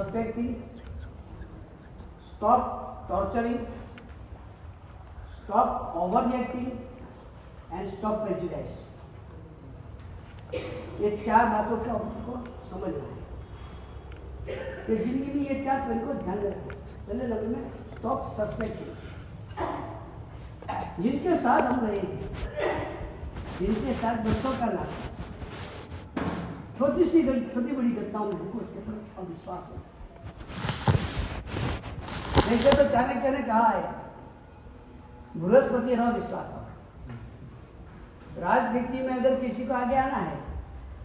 suspecting, stop torturing, stop overreacting and stop prejudice. ये 4 बातों का आपको समझना है कि जिंदगी में ये 4 पॉइंट को ध्यान रखो। पहले नंबर में स्टॉप सस्पेक्टिंग। जिनके साथ हम रहेंगे, जिनके साथ बच्चों का नाता, छोटी बड़ी घटनाओं में हमको उसके पर अविश्वास हो। जैसे तो चाणक्य ने कहा है, बृहस्पति रहो विश्वास हो। राजनीति में अगर किसी को आगे आना है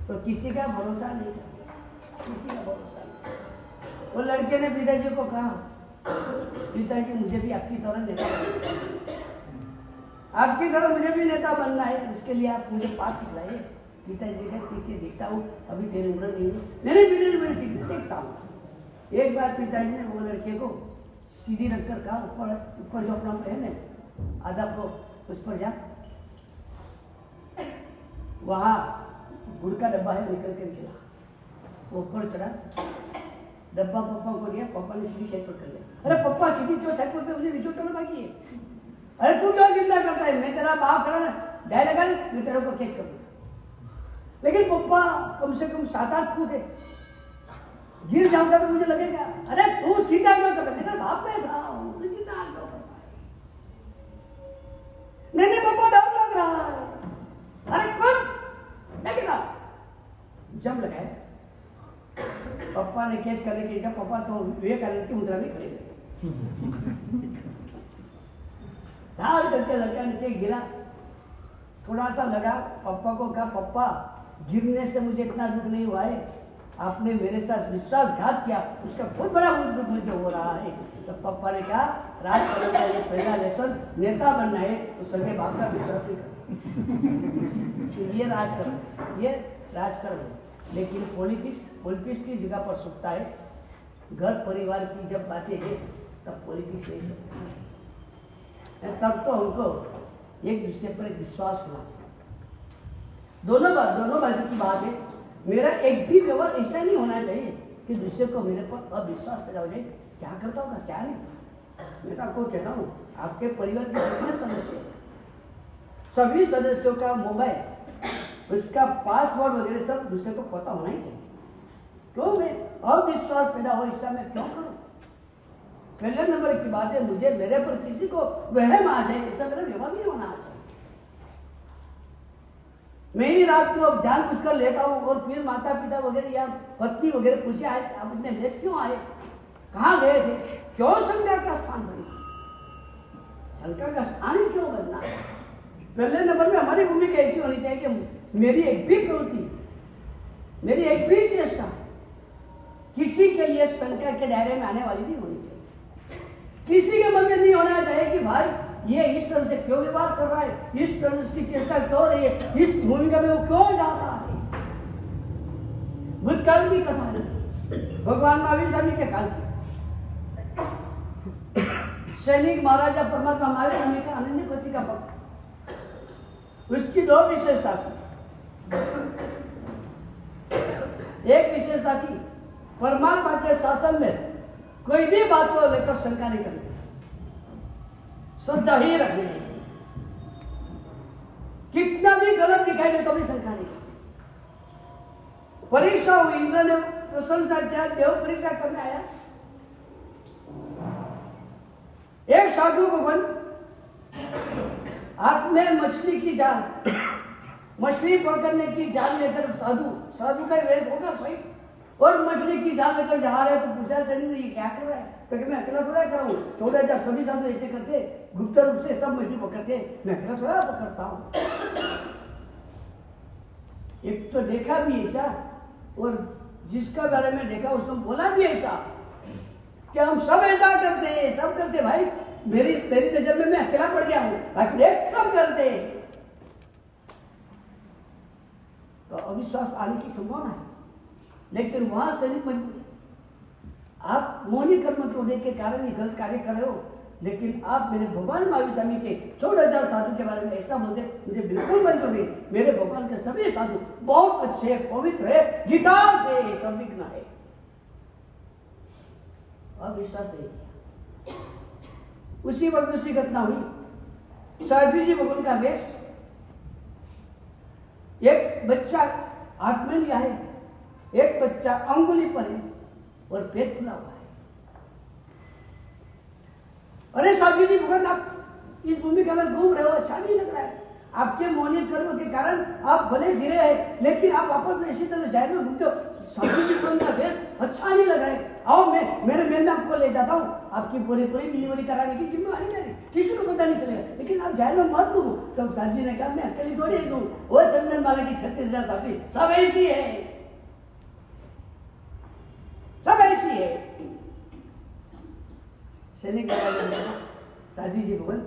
तो किसी का भरोसा नहीं करना, किसी का भरोसा नहीं। वो लड़के ने पिताजी को कहा, पिताजी मुझे भी आपकी तरह नेता बनना है, आपकी तरह मुझे भी नेता बनना है, उसके लिए आप मुझे पाठ सिखलाइए। पिताजी का ठीक है, देखता हूँ, अभी तेरी उम्र नहीं है। नहीं पिताजी मैं सीखने देखता हूँ। एक बार पिताजी ने वो लड़के को सीधी रखकर कहा, ऊपर जो अपना पहन है आधा को उस पर जा, वहाँ गुड़ का डब्बा है, निकल कर चला। वो ऊपर चढ़ा, डब्बा पापा को दिया, पापा ने सीधी साइड पर कर लिया। अरे पापा सीधी क्यों साइड पर, मुझे रिश्वत करना बाकी है। अरे तू क्यों चिंता करता है, मैं तेरा बाप खड़ा डायरेक्ट कर, मैं तेरे को कैच कर दूँ। लेकिन पापा कम से कम 7-8 फुट है, गिर जाऊंगा तो मुझे लगेगा। अरे तू चिंता क्यों करता है, मेरा बाप मैं था, मुझे चिंता क्यों करता है। नहीं पापा डर लग रहा है। अरे कौन देख रहा, जब लगाए पापा ने केस करने के, पापा तो विवेकानंद की मुद्रा में खड़े रहे। धार करके लड़का नीचे गिरा, थोड़ा सा लगा, पापा को कहा, पापा गिरने से मुझे इतना दुख नहीं हुआ है, आपने मेरे साथ विश्वासघात किया, उसका बहुत बड़ा दुख मुझे हो रहा है। तो पापा ने कहा, राजकरण का ये पहला लेसन, नेता बनना है तो सगे बाप का विश्वास नहीं करना। ये राजकरण, ये राजकरण है। लेकिन पॉलिटिक्स की जगह पर सुखता है। घर परिवार की जब बातें है तब पॉलिटिक्स नहीं सकता है। तब तो हमको एक दूसरे पर एक विश्वास होना चाहिए। दोनों बाजू की बात है। मेरा एक भी व्यवहार ऐसा नहीं होना चाहिए कि दूसरे को मेरे पर अविश्वास पैदा हो जाए, क्या करता होगा क्या नहीं। मैं तो आपको कहता हूँ, आपके परिवार के जितने सदस्य, सभी सदस्यों का मोबाइल, उसका पासवर्ड वगैरह सब दूसरे को पता होना ही चाहिए। क्यों मैं अविश्वास पैदा हो, ऐसा मैं क्यों करूं। पहले नंबर की बात है, मुझे मेरे पर किसी को वहम आ जाए, ऐसा मेरा व्यवहार नहीं होना चाहिए। मैं ही रात को अब जानबूझकर लेता हूं और फिर माता पिता वगैरह या पत्नी वगैरह पूछे, आए आप इतने लेट क्यों आए, कहाँ गए थे, क्यों शंका का स्थान बना, शंका का स्थान ही क्यों बनना। पहले नंबर में हमारी भूमिका ऐसी होनी चाहिए कि मेरी एक भी प्रवृत्ति, मेरी एक भी चेष्टा किसी के लिए शंका के दायरे में आने वाली नहीं होनी चाहिए। किसी के मन में नहीं होना चाहिए कि भाई ये इस तरह से क्यों व्यवहार कर रहा है, इस तरह से उसकी चेष्टा क्यों रही है, इस भूमिका में वो क्यों जाता है। भूतकाल की कथा है, भगवान महावीर स्वामी के काल की। सैनिक महाराजा परमात्मा महावीर स्वामी का अनन्य गति का भक्त। उसकी 2 विशेषता थी। एक विशेषता थी, परमात्मा के शासन में कोई भी बात को लेकर शंका नहीं करनी, श्रद्धा ही रखनी है। कितना भी गलत दिखाई दे तो भी शंका नहीं करनी। परीक्षा हुई, इंद्र ने प्रशंसा किया, देव परीक्षा करने आया। एक साधु भगवान हाथ में मछली की जाल, मछली पकड़ने की जाल लेकर साधु का वेश होगा सही, और मछली की जाल लेकर जा रहे तो पूछा सैनिक ने, ये क्या कर रहा है। तो मैं अकेला थोड़ा कर रहा हूँ, 14,000 सभी साधु ऐसे करते, गुप्त रूप से सब मछली पकड़ते, मैं अकेला थोड़ा पकड़ता हूँ। एक तो देखा भी ऐसा, और जिसका बारे में देखा उसने बोला भी ऐसा कि हम सब ऐसा करते हैं, सब करते। भाई तेरी नजर में मैं अकेला पड़ गया हूँ, बाकी सब करते। तो अविश्वास आने की संभावना है। लेकिन वहां सैनिक मजबूत, आप मौनी कर्म होने के कारण ही गलत कार्य कर रहे हो, लेकिन आप मेरे भगवान महावीर स्वामी के 14,000 साधु के बारे में ऐसा बोलते, मुझे बिल्कुल मंजूर नहीं। मेरे भगवान के सभी साधु बहुत अच्छे, पवित्र है, गीतार्थ है, संविघ्न है। अविश्वास नहीं किया। उसी वक्त दूसरी घटना हुई, सावित्री जी भगवान का वेश, एक बच्चा हाथ में लिया है, एक बच्चा अंगुली पर है और पेट खुला हुआ है। अरे सावित्री जी भगवान, आप इस भूमिका में घूम रहे हो, अच्छा नहीं लग रहा है। आपके मोहनीय कर्म के कारण आप भले गिरे हैं, लेकिन आप वापस में इसी तरह शहर में घूमते हो। सावित्री जी भगवान का वेश अच्छा नहीं लग रहा है। आओ मेरे में आपको ले जाता हूँ, आपकी पूरी डिलीवरी कराने की जिम्मेवारी मेरी, किसी को पता नहीं चलेगा, लेकिन आप शहर में मत घूमो। तब सावित्री ने कहा, मैं अकेली थोड़ी हूँ, वो चंदनमाला की 36,000 साथी सब ऐसी है, सब ऐसी है। सैनिक सावित्री जी भगवान,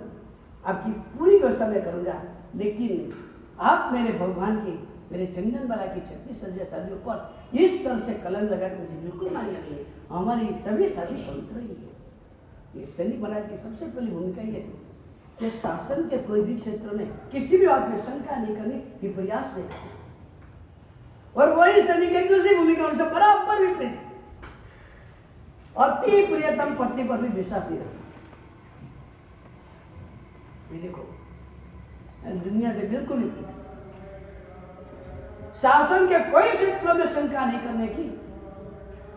आपकी पूरी व्यवस्था मैं करूंगा, लेकिन आप मेरे भगवान की, मेरे चंदनमाला की 36,000 शादियों पर इस तरह से कलंक लगा के मुझे बिल्कुल मानिए नहीं। हमारी सभी शादी पवित्र ही है। ये सैनिक महाराज की सबसे पहली भूमिका ये थी कि शासन के कोई भी क्षेत्र में किसी भी बात में शंका नहीं करनी, कि प्रयास नहीं करना। और वही सैनिक एक दूसरी भूमिका उनसे बराबर विपरीत, अति प्रियतम पत्नी पर भी विश्वास नहीं रखना। ये देखो, दुनिया से बिल्कुल नहीं, शासन के कोई क्षेत्रों में शंका नहीं करने की।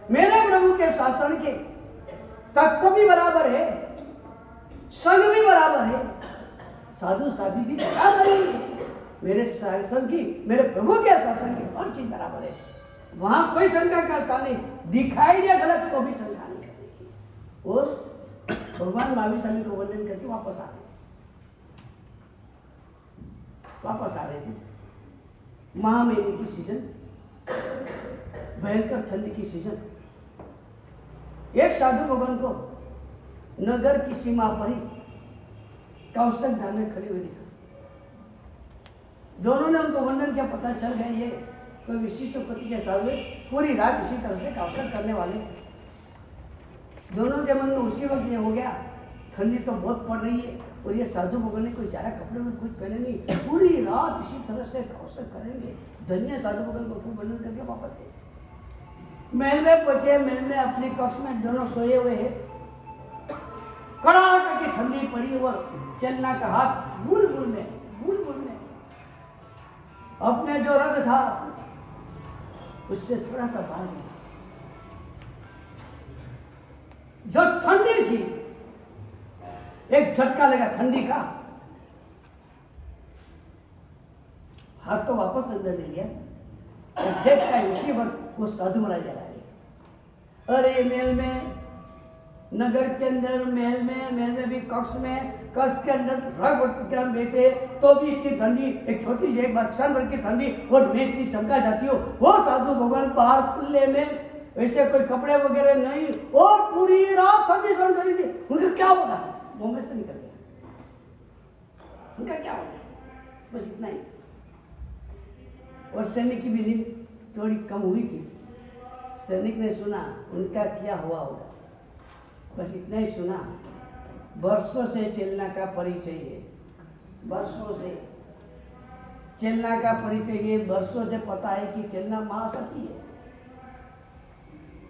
मेरे प्रभु के शासन के तत्व भी बराबर है, संग भी बराबर है, साधु साध्वी भी बराबर है। मेरे शासन की, मेरे प्रभु के शासन की हर चीज बराबर है। वहां कोई शंका का स्थान नहीं, दिखाई दिया गलत तो भी शंका नहीं करने की। और भगवान महावीर स्वामी को वर्णन करके वापस आ रहे थे। महामहीने की सीजन, भयंकर ठंड की सीजन। एक साधु भगवान को नगर की सीमा पर ही कौशक धाम में खड़ी हुई दिखा। दोनों ने उनको वर्णन किया, पता चल गया ये कोई विशिष्ट पति के साथ पूरी रात इसी तरह से कौशक करने वाले। दोनों के मन में उसी वक्त ये हो गया, ठंडी तो बहुत पड़ रही है और ये साधु भगवान ने कोई ज्यादा कपड़े में कुछ पहने नहीं, पूरी रात इसी तरह से कौशक करेंगे। धन्य साधु भगवान को खूब वर्णन करके वापस गए। महल में पहुंचे, महल में अपने कक्ष में दोनों सोए हुए हैं। कड़ाक की ठंडी पड़ी और चलना का हाथ बूंद बूंद में अपने जो रग था उससे थोड़ा सा बाहर गया। जो ठंडी थी, एक झटका लगा ठंडी का, हाथ तो वापस अंदर ले लिया। देखता है उसी वक्त वो साधु महाराज जा रहे। अरे महल में, नगर के अंदर, महल में भी कक्ष में, कक्ष के अंदर रग बैठे तो भी इतनी ठंडी, एक छोटी सी एक क्षण भर की ठंडी और मैं इतनी चमका जाती हो। वो साधु भगवान बाहर खुले में, ऐसे कोई कपड़े वगैरह नहीं, और पूरी रात ठंडी सहन करी थी। उनका क्या होगा, मुंह में से निकल गया, उनका क्या होगा, बस इतना ही। और सैनिक की भी नींद थोड़ी कम हुई थी। सैनिक ने सुना उनका क्या हुआ होगा, बस इतना ही सुना। वर्षों से चेलना का परिचय है, वर्षों से चेलना का परिचय है, वर्षों से पता है कि चेलना महासती है।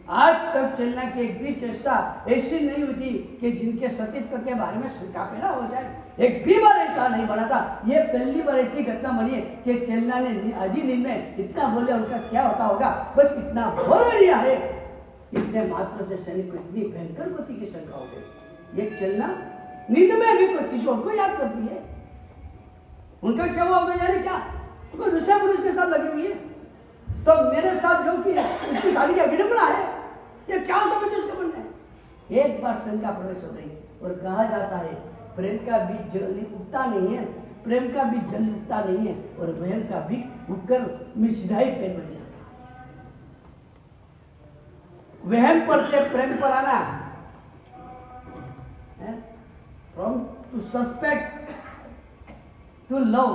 आज तक चेलना की एक भी चेष्टा ऐसी नहीं हुई थी कि जिनके सतीत्व के बारे में शंका पैदा हो जाए। एक भी बार ऐसा नहीं बना था। ये पहली बार ऐसी घटना बनी है कि चेलना ने आधी नींद में इतना बोले, उनका क्या होता होगा, बस इतना बोल लिया है। इतने मात्र से सैनिक को इतनी भयंकर गति की शंका हो गई। ये चेलना नींद में भी कोई किसी को याद करती है, उनका क्या हुआ होगा यानी क्या, उनको दूसरे पुरुष के साथ लगी हुई है, तो मेरे साथ जो कि उसकी शादी का विडंबना है, ये क्या समझ उसके मन में। एक बार शंका प्रवेश हो गई और कहा जाता है प्रेम का बीज जल्दी उगता नहीं है, प्रेम का बीज जल्दी उगता नहीं है, और वहम का बीज उगकर सीधा ही प्रेम बन जाता है। वहम पर से प्रेम पर आना, from to suspect to love,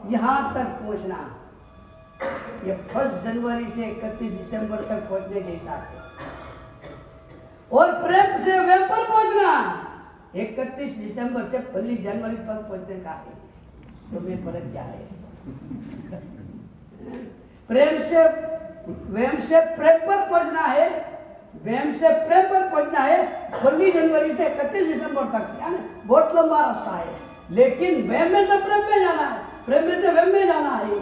यहां तक पहुंचना ये 1 जनवरी से 31 दिसंबर तक पहुंचने जैसा है। और प्रेम से वहम पर पहुंचना 31 दिसंबर से 1 जनवरी तक पहुंचने का है। तो में फर्क क्या है? प्रेम से वहम से प्रेम पर पहुंचना है, वहम से प्रेम पर पहुंचना है 1 जनवरी से 31 दिसंबर तक, यानी बहुत लंबा रास्ता है। लेकिन वहम में से प्रेम में जाना है, प्रेम में से वहम में जाना है,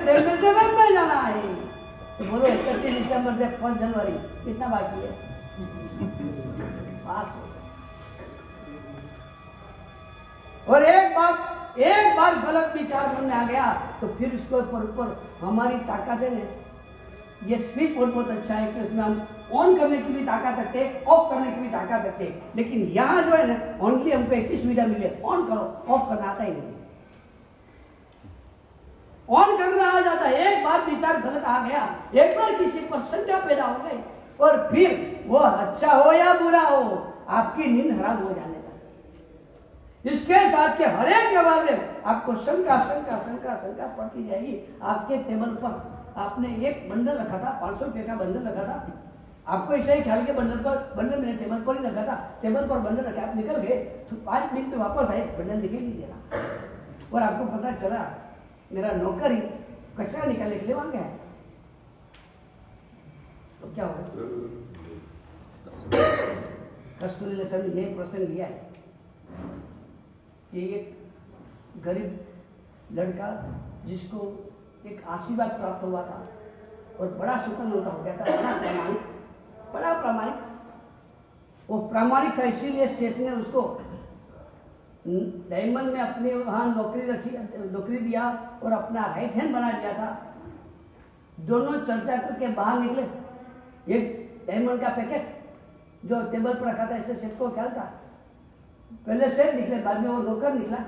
प्रेम में से वहम में जाना है। तो बोलो 31 दिसंबर से 1 जनवरी कितना बाकी है? पास हो। और एक बार गलत विचार मन में आ गया तो फिर उसके ऊपर हमारी ताकत है ना, ये स्पीच बहुत अच्छा है कि उसमें हम ऑन करने की भी ताकत रखते हैं, ऑफ करने की भी ताकत रखते हैं। लेकिन यहाँ जो है ना, ओनली हमको एक ही सुविधा मिले, ऑन करो, ऑफ करना आता ही नहीं। ऑन करना आ जाता है, एक बार विचार गलत आ गया, एक बार किसी पर शंका पैदा हो गई और फिर वो अच्छा हो या बुरा हो, आपकी नींद हराम हो जाने लगी। इसके साथ के हर एक व्यवहार में आपको शंका शंका शंका शंका पड़ती जाएगी। आपके टेबल पर आपने एक बंडल रखा था, 500 रुपये का बंडल रखा था, आपको ऐसा ही ख्याल के बंडल मेरे टेबल पर ही रखा था, टेबल पर बंडल रखा, आप निकल गए तो 5 मिनट में वापस आए, बंडल दिखाई नहीं दे रहा और आपको पता चला मेरा नौकर ही कचरा निकालने के लिए वहां गया। तो क्या होगा? कस्तूरी लेसन ने यह प्रसंग लिया है कि एक गरीब लड़का जिसको एक आशीर्वाद प्राप्त हुआ था और बड़ा सुकून हो गया था, बड़ा प्रामाणिक, वो प्रामाणिक था, इसीलिए सेठ ने उसको डायमंड में अपने वहां नौकरी दिया और अपना राइट हैंड बना दिया था। दोनों चर्चा करके बाहर निकले, एक डायमंड का पैकेट जो टेबल पर रखा था, ऐसे सेठ को ख्याल था, पहले सेठ निकले, बाद में वो नौकर निकला,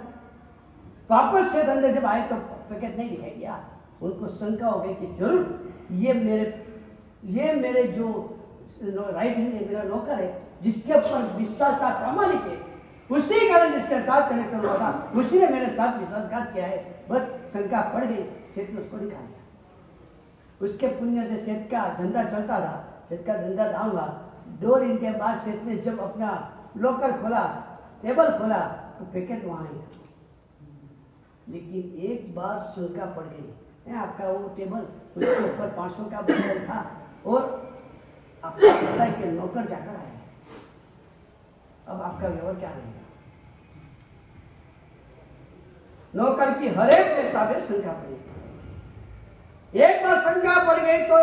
वापस सेठ अंदर जब आए तो पैकेट नहीं दिखाई दिया। उनको शंका हो गई कि जरूर ये मेरे जो राइट हैंड है, मेरा नौकर है, जिसके ऊपर विश्वास था, प्रामाणिक है, उसी कारण जिसके साथ कनेक्शन हुआ था, उसी ने मेरे साथ विश्वासघात किया है। बस शंका पड़ गई, सेठ ने उसको निकाल दिया। उसके पुण्य से सेठ का धंधा चलता था, सेठ का धंधा डाउन हुआ। 2 दिन के बाद सेठ ने जब अपना लॉकर खोला, टेबल खोला, तो पैकेट वहां ही था। लेकिन एक बार शंका पड़ गई, आपका वो टेबल, उसके ऊपर 500 का बंडल था और आपको पता है कि नौकर जाकर आया, अब आपका व्यवहार क्या रहेगा? नौकर की हर एक के साथ शंका पड़ी। एक बार शंका पड़ गई तो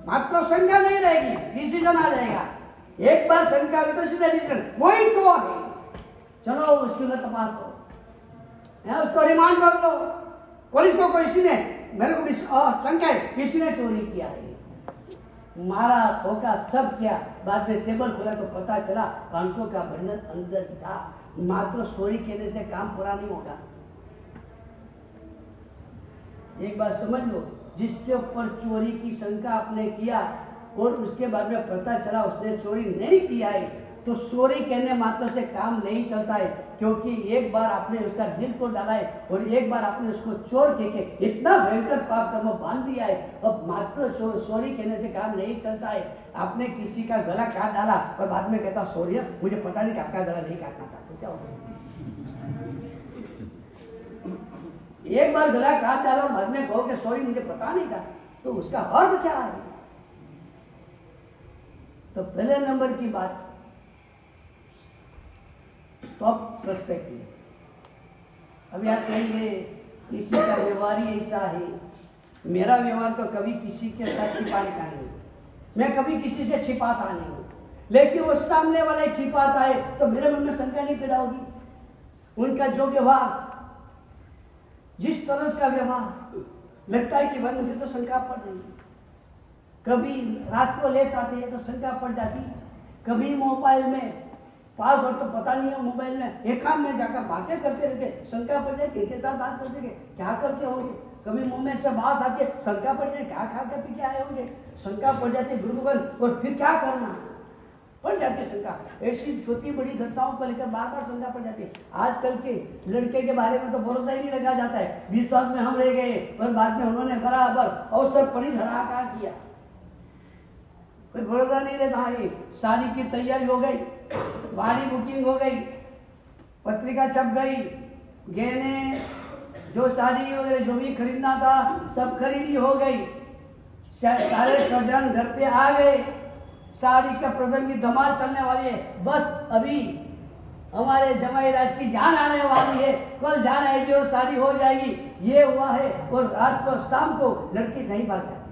मात्र शंका नहीं रहेगी, डिसीजन आ जाएगा। एक बार शंका हुई तो सीधा डिसीजन, वही चोर है, चलो उसकी तपास करो, उसको रिमांड कर लो। पुलिस को किसी ने, मेरे को शंका है किसी ने चोरी किया है, मारा ठोका सब किया। बाद में टेबल खोला तो पता चला 500 का बंडल अंदर था। मात्र चोरी करने से काम पूरा नहीं होगा। एक बात समझ लो, जिसके ऊपर चोरी की शंका आपने किया और उसके बाद में पता चला उसने चोरी नहीं किया है, तो चोरी करने मात्र से काम नहीं चलता है, क्योंकि एक बार आपने उसका दिल तो डाला है और एक बार आपने उसको चोर कह के इतना भयंकर पाप कर्म बांध दिया है। अब मात्र चोरी करने से काम नहीं चलता है। आपने किसी का गला काट डाला और बाद में कहता सॉरी मुझे पता नहीं कि आपका गला नहीं काटना था, तो क्या होगा? एक बार गला काट डाला और बाद में कहो कि सॉरी मुझे पता नहीं था, तो उसका अर्थ क्या है? तो पहले नंबर की बात, स्टॉप सस्पेक्टिंग। अब आप कहेंगे किसी का व्यवहार ही ऐसा है, मेरा व्यवहार तो कभी किसी के साथ छिपाने का नहीं, मैं कभी किसी से छिपाता नहीं हूं, लेकिन वो सामने वाला ही छिपाता है तो मेरे मन में शंका नहीं पैदा होगी। उनका जो व्यवहार, जिस तरह का व्यवहार लगता है कि भाई मुझे तो शंका पड़ रही है। कभी रात को लेट आते हैं तो शंका पड़ जाती, कभी मोबाइल में पासवर्ड तो पता नहीं है, मोबाइल में एक काम में जाकर बातें करते रहते, शंका पड़ जाए किसके साथ बात करते, क्या करते होंगे। कभी मुंह में से बात आती है, शंका पड़ जाए क्या खा कर पी के आए होंगे, शंका पड़ जाती है गुरुगन, और फिर क्या करना पड़ जाती है शंका। ऐसी छोटी बड़ी घटनाओं को लेकर बार बार शंका पड़ जाती है। आजकल के लड़के के बारे में तो भरोसा ही नहीं लगा जाता है। 20 साल में हम रह गए और बाद में उन्होंने बराबर अवसर पड़ी धड़ाका किया, कोई भरोसा नहीं रहता है। शादी की तैयारी हो गई, गाड़ी बुकिंग हो गई, पत्रिका छप गई, गहने जो शादी वगैरह जो भी खरीदना था सब खरीदी हो गई, सारे स्वजन घर पे आ गए, शादी का प्रसंग की धमाल चलने वाली है, बस अभी हमारे जमाई राज की जान आने वाली है, कल जान आएगी और शादी हो जाएगी, ये हुआ है। और रात को शाम को लड़की नहीं भाग जाती।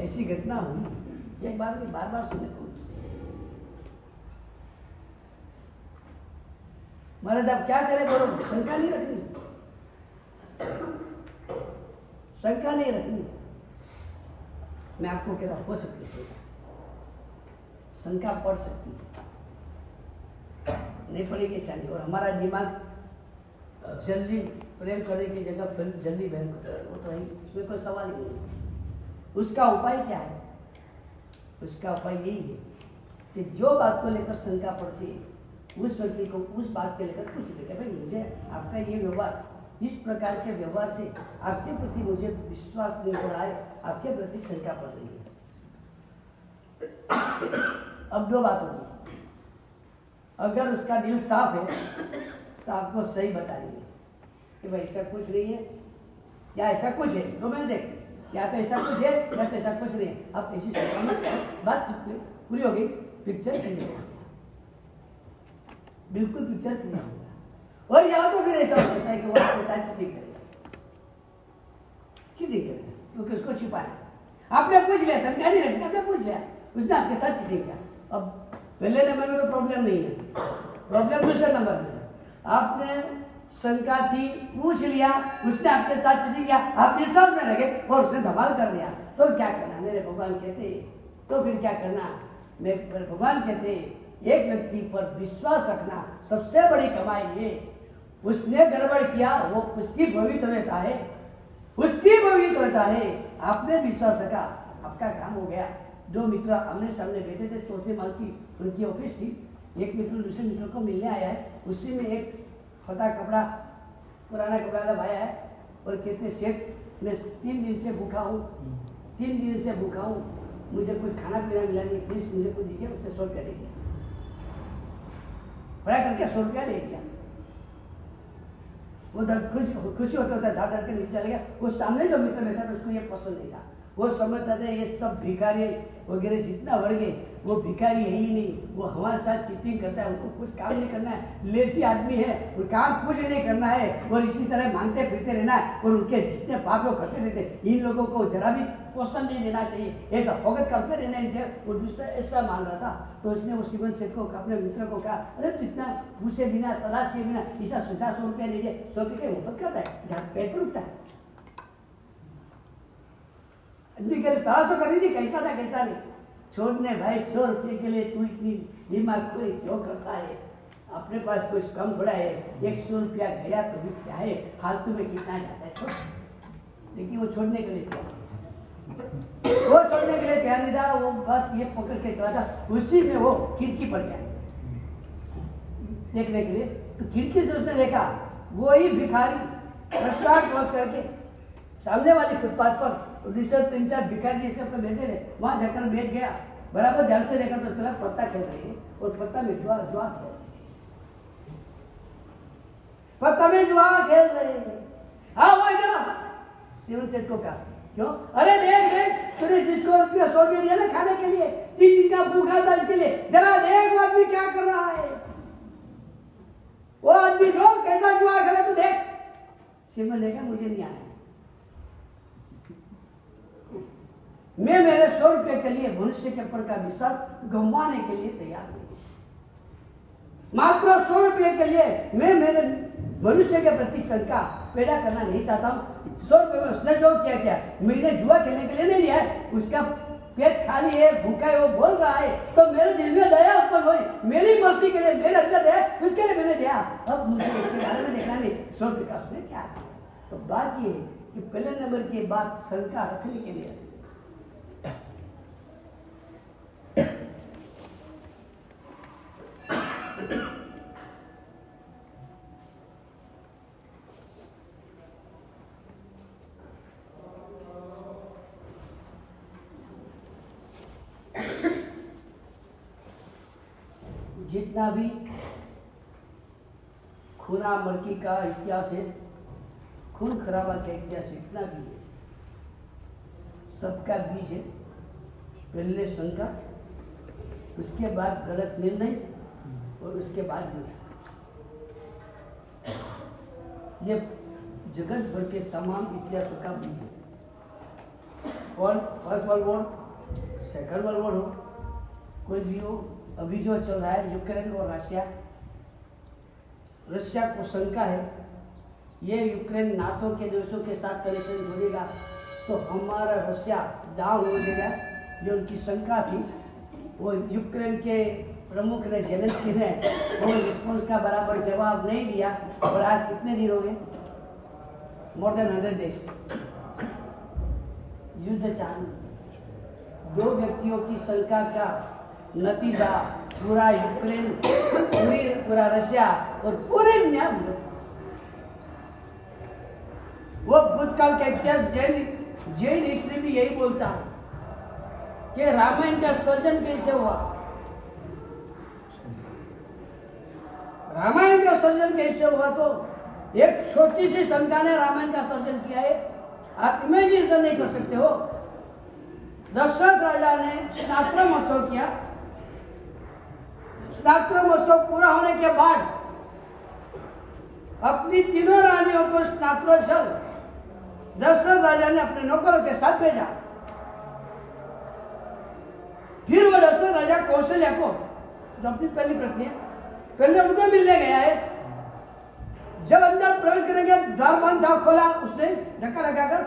ऐसी घटना हुई, एक बार में बार बार सुनने को। महाराज आप क्या करें बोलो, शंका नहीं रखनी, शंका नहीं रखनी। मैं आपको कह रहा हो सकती है शंका पड़ सकती है, नहीं पड़ेगी शादी। और हमारा दिमाग जल्दी प्रेम करने की जगह जल्दी बहन करता है, वो तो है, उसमें कोई सवाल ही नहीं। उसका उपाय क्या है? उसका उपाय यही है कि जो बात को लेकर शंका पड़ती है उस व्यक्ति को उस बात के लेकर पूछ लेते, भाई मुझे आपका ये व्यवहार, इस प्रकार के व्यवहार से आपके प्रति मुझे विश्वास नहीं हो रहा है, आपके प्रति शंका पड़ रही है। अब दो बात होगी, अगर उसका दिल साफ है तो आपको सही बताएंगे कि भाई ऐसा कुछ नहीं है या ऐसा कुछ है, दो में से या तो ऐसा कुछ है या तो ऐसा कुछ नहीं है। अब ऐसी बात पूरी हो गई, पिक्चर क्लियर हो गया, बिल्कुल पिक्चर क्लियर हो गया। और या तो फिर ऐसा हो सकता है कि वो आपके साथ चीटिंग करेगा, चीटिंग करेगा क्योंकि उसको छिपाया। आपने पूछ लिया, शंका नहीं रखी, आपने पूछ लिया, उसने आपके साथ चीटिंग किया। अब पहले नंबर में तो प्रॉब्लम नहीं है, प्रॉब्लम दूसरे नंबर में। आपने शंका थी, पूछ लिया, उसने आपके साथ चीटिंग किया, आप विश्वास में लगे और उसने धमाल कर दिया, तो क्या करना? मेरे भगवान कहते तो फिर क्या करना? मेरे भगवान कहते एक व्यक्ति पर विश्वास रखना सबसे बड़ी कमाई है। उसने गड़बड़ किया, वो उसकी भविष्यता है, उसकी भविष्यता है। आपने विश्वास रखा, आपका काम हो गया। दो मित्र आमने सामने बैठे थे, चौथे माल की उनकी ऑफिस थी। एक मित्र दूसरे मित्र को मिलने आया है, उसी में एक फटा कपड़ा, पुराना कपड़ा लगाया है और कहते सेठ मैं 3 दिन से भूखा हूँ, 3 दिन से भूखा हूँ, मुझे कुछ खाना पीना मिला नहीं, प्लीज मुझे कुछ दीजिए। उसने 100 रुपया दे दिया, बड़ा करके 100 रुपया दे दिया। वो खुशी होता होता धा धर के नीचे चला गया। वो सामने जो मित्र बैठा था उसको ये पसंद नहीं था, वो समझता था ये सब भिखारी वगैरह जितना बढ़ गए, वो भिखारी है ही नहीं, वो हमारे साथ चीटिंग करता है, उनको कुछ काम नहीं करना है, लेसी आदमी है, वो काम कुछ नहीं करना है और इसी तरह मांगते फिरते रहना है और उनके जितने पाप लोग करते रहते, इन लोगों को जरा भी पोषण नहीं देना चाहिए, ऐसा फोकस करते रहना चाहिए। वो दूसरा ऐसा मान रहा था, तो उसने वो शिवन सेठ को अपने मित्र को कहा, अरे तू इतना पूछे बिना तलाश के बिना ऐसा 100 रुपया लीजिए, 100 रुपये मुफ्त करता है, जहाँ पेट पर उठता है। तलाश तो करनी थी, कैसा था कैसा नहीं। छोड़ने भाई 100 रुपये के लिए तू इतनी दिमाग खोरी क्यों करता है? अपने पास कुछ कम थोड़ा है, 100 रुपया गया तो भी क्या है, फालतू में कितना जाता है, छोड़। लेकिन वो छोड़ने के लिए क्या, वो छोड़ने के लिए तैयार नहीं था, वो बस ये पकड़ के चला था। उसी में वो खिड़की पर गया देखने के लिए, तो खिड़की से उसने देखा वही भिखारी रेस्टोरेंट क्लोज करके सामने वाली फुटपाथ पर 3-4 भिखारी जैसे अपने बैठे थे, वहां जाकर बैठ गया। बराबर ध्यान से देखा तो उसके बाद पत्ता खेल रही है और पत्ता में जुआ खेल रही है, पत्ता में जुआ खेल रहे हैं। हाँ वो इधर शिवन सेठ को कहा, क्यों? अरे देख देख, तूने जिसको 100 रुपया दिया ना खाने के लिए, 3 दिन का भूखा था इसके लिए, जरा देख वो आदमी क्या कर रहा है, वो आदमी जो कैसा जुआ खेला तू देख। शिवन देखा मुझे नहीं आया, मैं मेरे 100 रुपये के लिए मनुष्य के ऊपर का विश्वास गंवाने के लिए तैयार नहीं। मात्र 100 रुपये के लिए मैं मेरे मनुष्य के प्रति शंका पैदा करना नहीं चाहता हूँ। 100 रुपये में उसने जो किया क्या, मैंने जुआ खेलने के लिए नहीं लिया है, उसका पेट खाली है, भूखा है, वो बोल रहा है, तो मेरे दिल में दया उत्पन्न हुई, मेरी मर्जी के लिए, मेरे अंदर दया, उसके लिए मैंने दिया। अब मुझे इसके बारे में देखना नहीं 100 रुपये का उसने क्या। तो बात ये है कि पहले नंबर की बात शंका रखने के लिए, जितना भी खूना मर्की का इतिहास है, खून खराबा का इतिहास इतना भी है, सबका बीज है। पहले शंका, उसके बाद गलत निर्णय और उसके बाद युद्ध। ये जगत भर के तमाम इतिहासों का बीज है। और first world war, second world war हो, कोई भी हो, अभी जो चल रहा है यूक्रेन और रशिया, रशिया को शंका है ये यूक्रेन नाटो के देशों के साथ कनेक्शन जोड़ेगा तो हमारा रशिया डाउन हो जाएगा। जो उनकी शंका थी वो यूक्रेन के प्रमुख ने, जेलेंस्की ने, वो रिस्पॉन्स का बराबर जवाब नहीं दिया। और आज कितने दिन हो गए? मोर देन 100 डेज युद्ध चालू। दो व्यक्तियों की शंका का नतीजा पूरा यूक्रेन, पूरा रशिया और पूरे दुनिया में। वो भूतकाल का इतिहास जैन हिस्ट्री भी यही बोलता है कि रामायण का सर्जन कैसे हुआ। रामायण का सर्जन कैसे हुआ तो एक छोटी सी शंका ने रामायण का सर्जन किया है। आप इमेजिनेशन नहीं कर सकते हो। दशरथ राजा ने स्नात्र महोत्सव किया। स्नात्र महोत्सव पूरा होने के बाद अपनी तीनों रानियों को स्नात्र जल दशरथ राजा ने अपने नौकरों के साथ भेजा। फिर वो दशरथ राजा कौशल्या को, जो अपनी पहली पत्नी है, पहले उनको मिलने गया है। जब अंदर प्रवेश करेंगे, द्वार बंद था, खोला उसने धक्का लगाकर,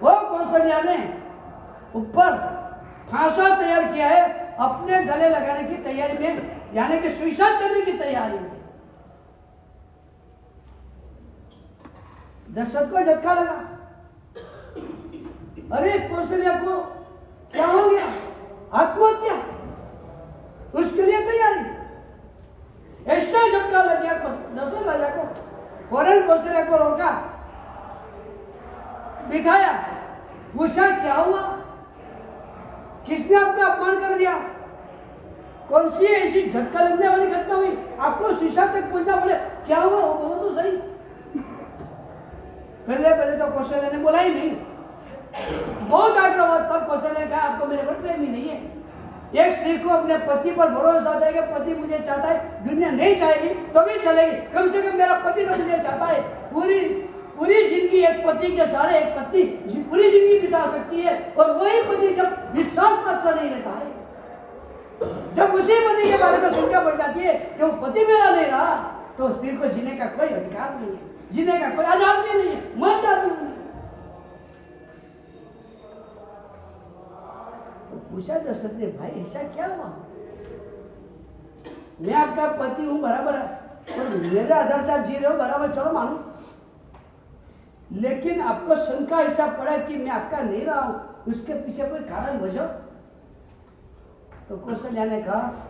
वो कौशल्या ने ऊपर फांसा तैयार किया है अपने गले लगाने की तैयारी में, यानी कि सुसाइड करने की तैयारी में। दशरथ को झटका लगा, अरे कौशल्या को क्या हो गया? आत्महत्या, उसके लिए तैयारी। ऐसा झटका लग गया दशरथ राजा को। फौरन कौशल्या को रोका, बिठाया, पूछा क्या हुआ, किसने आपका अपमान कर दिया, कौन सी ऐसी झटका लगने वाली घटना हुई, आपको शीशा तक पहुंचना पड़े, क्या हुआ वो बोलो तो सही। पहले तो कौशल्या ने बोला ही नहीं। बहुत आग्रह हुआ, तब कौशल्या ने कहा आपको मेरे पर प्रेम ही नहीं है। एक स्त्री को अपने पति पर भरोसा होता है कि पति मुझे चाहता है, दुनिया नहीं चाहेगी तो भी चलेगी, कम से कम मेरा पति तो मुझे चाहता है। पूरी जिंदगी एक पति के सहारे एक पत्नी पूरी जिंदगी बिता सकती है, और वही पति जब विश्वास पत्र नहीं लेता है, जब उसी पति के बारे में शंका बढ़ जाती है कि वो पति मेरा नहीं रहा, तो स्त्री को जीने का कोई अधिकार नहीं है, जीने का कोई आजाद भी नहीं है, मर जाती नहीं। तो पूछा दशरथ ने, भाई ऐसा क्या हुआ? मैं आपका पति हूं बराबर है, और मेरे आधार से आप जी रहे हो बराबर, चलो मानो, लेकिन आपको शंका ऐसा पड़ा कि मैं आपका नहीं रहा हूं, उसके पीछे कोई कारण वजह? तो कौशल्या ने कहा,